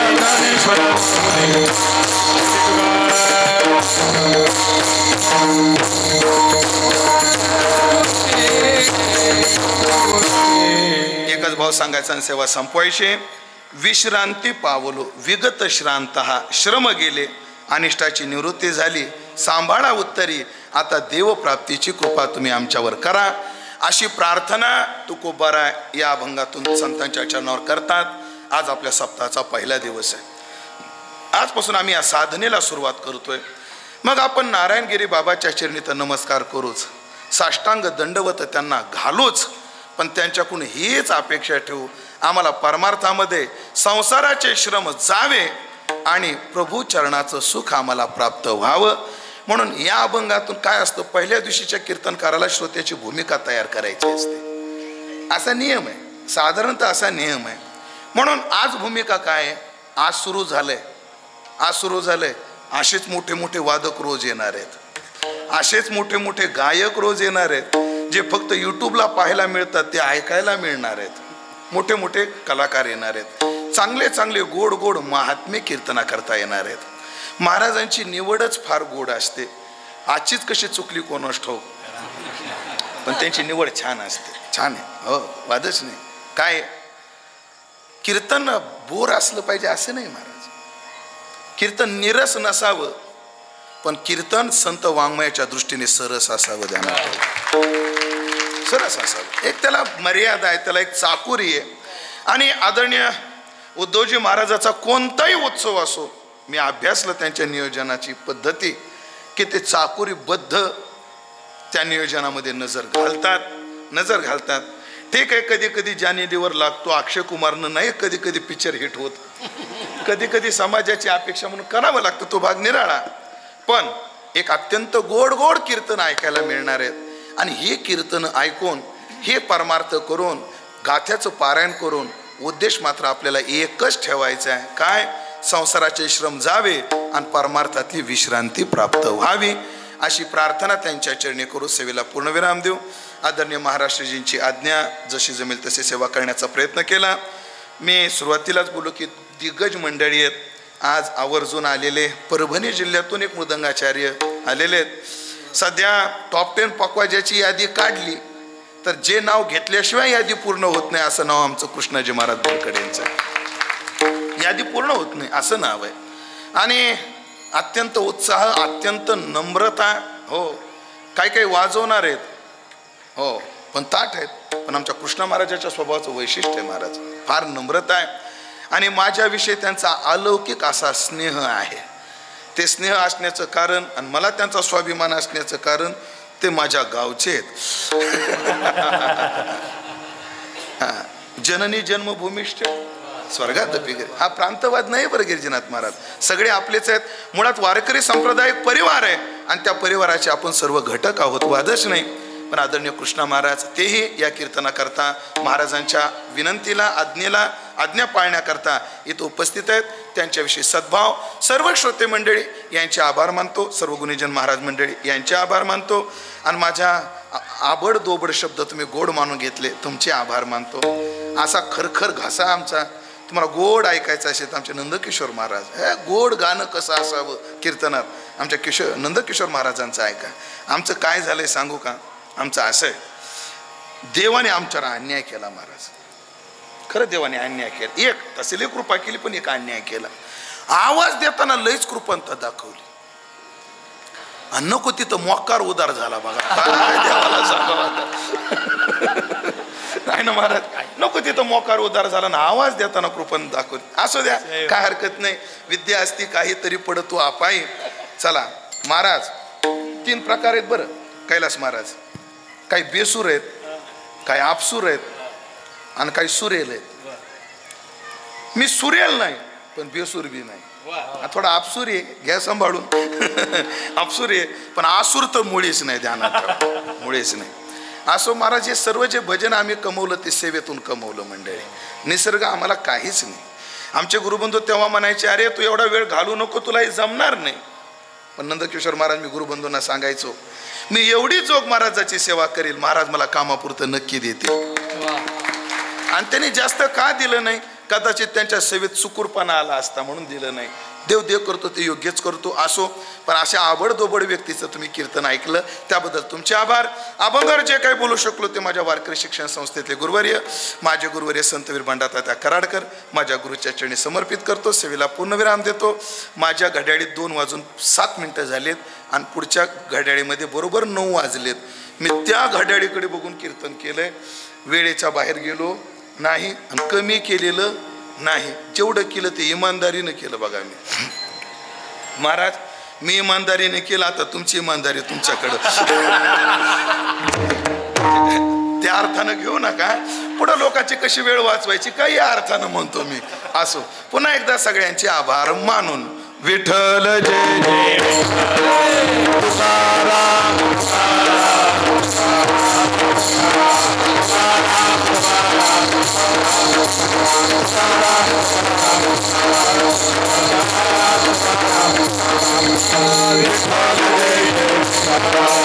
ज्ञानेश्वर एकच भाव सांगायचा आणि सेवा संपवायची. विश्रांती पावलो विगत श्रांत श्रम गेले अनिष्टाची निवृत्ती झाली सांभाळा उत्तरी आता देवप्राप्तीची कृपा तुम्ही आमच्यावर करा अशी प्रार्थना तुकोबारा या अभंगातून संतांच्या चरणावर करतात. आज आपल्या सप्ताहाचा पहिला दिवस आहे. आजपासून आम्ही या साधनेला सुरुवात करतोय. मग आपण नारायणगिरी बाबाच्या चरणी तर नमस्कार करूच साष्टांग दंडवत त्यांना घालूच पण त्यांच्याकडून हीच अपेक्षा ठेवू आम्हाला परमार्थामध्ये संसाराचे श्रम जावे आणि प्रभू चरणाचं सुख आम्हाला प्राप्त व्हावं. म्हणून या अभंगातून काय असतं पहिल्या दिवशीच्या कीर्तनकाराला श्रोत्याची भूमिका तयार करायची असते. असा नियम आहे साधारणतः असा नियम आहे. म्हणून आज भूमिका काय आहे आज सुरू झालंय असेच मोठे मोठे वादक रोज येणार आहेत असेच मोठे मोठे गायक रोज येणार आहेत जे फक्त यूट्यूबला पाहायला मिळतात ते ऐकायला मिळणार आहेत. मोठे मोठे कलाकार येणार आहेत चांगले चांगले गोड गोड महात्म्य कीर्तना करता येणार आहेत. महाराजांची निवडच फार गोड असते. आजचीच कशी चुकली कोणास ठाऊक पण त्यांची निवड छान असते. छान आहे हो वादच नाही. काय कीर्तन बोर असलं पाहिजे असं नाही महाराज. कीर्तन निरस नसावं पण कीर्तन संत वाङ्मयाच्या दृष्टीने सरस असावं. ध्यानात सरस असावं. एक त्याला मर्यादा आहे त्याला एक चाकोरी आहे. आणि आदरणीय उद्धवजी महाराजाचा कोणताही उत्सव असो मी अभ्यासलं त्यांच्या नियोजनाची पद्धती की ते चाकोरीबद्ध त्या नियोजनामध्ये नजर घालतात. ठीक आहे कधी कधी जानेलीवर लागतो अक्षय कुमारनं नाही कधी कधी पिक्चर हिट होत कधी कधी समाजाची अपेक्षा म्हणून करावं लागतं तो भाग निराळा. पण एक अत्यंत गोड गोड कीर्तन ऐकायला मिळणार आहेत आणि हे कीर्तन ऐकून हे परमार्थ करून गाथ्याचं पारायण करून उद्देश मात्र आपल्याला एकच ठेवायचा आहे काय संसाराचे श्रम जावे आणि परमार्थातली विश्रांती प्राप्त व्हावी अशी प्रार्थना त्यांच्या चरणी करू सेवेला पूर्णविराम देऊ. आदरणीय महाराष्ट्रजींची आज्ञा जशी जमेल तशी सेवा करण्याचा प्रयत्न केला. मी सुरुवातीलाच बोललो की दिग्गज मंडळी आहेत. आज आवर्जून आलेले परभणी जिल्ह्यातून एक मृदंगाचार्य आलेले आहेत. सध्या टॉप 10 पकवाजाची यादी काढली तर जे नाव घेतल्याशिवाय यादी पूर्ण होत नाही असं नाव आमचं कृष्णाजी महाराज बोरकडे यांचं. यादी पूर्ण होत नाही असं नाव आहे. आणि अत्यंत उत्साह अत्यंत नम्रता हो काही काही वाजवणार आहेत हो पण ताठ आहेत. पण आमच्या कृष्ण महाराजाच्या स्वभावाचं वैशिष्ट्य आहे महाराज फार नम्रता आहे आणि माझ्याविषयी त्यांचा अलौकिक असा स्नेह आहे. ते स्नेह असण्याचं कारण आणि मला त्यांचा स्वाभिमान असण्याचं कारण ते माझ्या गावचे आहेत. जननी जन्मभूमिष्ठ स्वर्गात पिगरे हा प्रांतवाद नाही बरं गिरिजनाथ महाराज सगळे आपलेच आहेत. मुळात वारकरी संप्रदाय परिवार आहे आणि त्या परिवाराचे आपण सर्व घटक आहोत वादच नाही. पण आदरणीय कृष्ण महाराज तेही या कीर्तनाकरता महाराजांच्या विनंतीला आज्ञा पाळण्याकरता इथं उपस्थित आहेत. त्यांच्याविषयी सद्भाव सर्व श्रोते मंडळी यांचे आभार मानतो. सर्व गुणीजन महाराज मंडळी यांचे आभार मानतो. आणि माझ्या आबडदोबड शब्द तुम्ही गोड मानून घेतले तुमचे आभार मानतो. असा खरखर घासा आमचा तुम्हाला गोड ऐकायचं असेल तर आमचे नंदकिशोर महाराज हे गोड गाणं कसं असावं कीर्तनात आमच्या नंदकिशोर महाराजांचं ऐका. आमचं काय झालंय सांगू का. आमचं असं आहे देवाने आमच्यावर अन्याय केला महाराज. खरं देवाने अन्याय केला. एक तसे लई कृपा केली पण एक अन्याय केला. आवाज देताना लईच कृपणता दाखवली आणि नको तिथं मोकार उदार झाला बघा. देवाला सांगावं नाही ना महाराज नको तिथं मोकार उदार झाला ना आवाज देताना कृपण दाखवली. असू द्या काय हरकत नाही. विद्या असती काहीतरी पडतो अपायी. चला महाराज 3 प्रकार आहेत बरं. कैलास महाराज काही बेसूर आहेत काही आपसूर आहेत आणि काही सुरेल आहेत. मी सुरेल नाही पण बेसूर बी नाही. थोडा आपसूर आहे, घ्या सांभाळून. आपसूर आहे पण आसूर तर मुळीच नाही, ध्यानात ठेवा, मुळीच नाही. असो महाराज, हे सर्व जे भजन आम्ही कमवलं ते सेवेतून कमवलं मंडळी. निसर्ग आम्हाला काहीच नाही. आमचे गुरुबंधू तेव्हा म्हणायचे, अरे तू एवढा वेळ घालू नको, तुला हे जमणार नाही. पण नंदकिशोर महाराज, मी गुरुबंधूंना सांगायचो, मी एवढी जोग महाराजाची सेवा करेल, महाराज मला कामापुरतं नक्की देतील. आणि त्यांनी जास्त का दिलं नाही? कदाचित त्यांच्या सेवेत चुकूरपणा आला असता म्हणून दिलं नाही. देव देव करतो ते योग्यच करतो. असो, पण अशा आवडदोबड व्यक्तीचं तुम्ही कीर्तन ऐकलं त्याबद्दल तुमचे आभार. अभंगावर जे काही बोलू शकलो ते माझ्या वारकरी शिक्षण संस्थेतले गुरुवर्य, माझे गुरुवर्य संतवीर भंडारतात्या कराडकर, माझ्या गुरुच्या चरणी समर्पित करतो. सेवेला पूर्णविराम देतो. माझ्या घड्याळीत 2:07 झालेत आणि पुढच्या घड्याळीमध्ये बरोबर 9 वाजलेत. मी त्या घड्याळीकडे बघून कीर्तन केलंय. वेळेच्या बाहेर गेलो नाही आणि कमी केलेलं नाही. जेवढं केलं ते इमानदारीनं केलं. बघा मी महाराज, मी इमानदारीने केलं, आता तुमची इमानदारी तुमच्याकडं. त्या अर्थानं घेऊ नका. पुढं लोकांची कशी वेळ वाचवायची काही या अर्थानं म्हणतो मी. असो, पुन्हा एकदा सगळ्यांचे आभार मानून विठ्ठल जय जय तुकाराम. विठ्ठल जय जय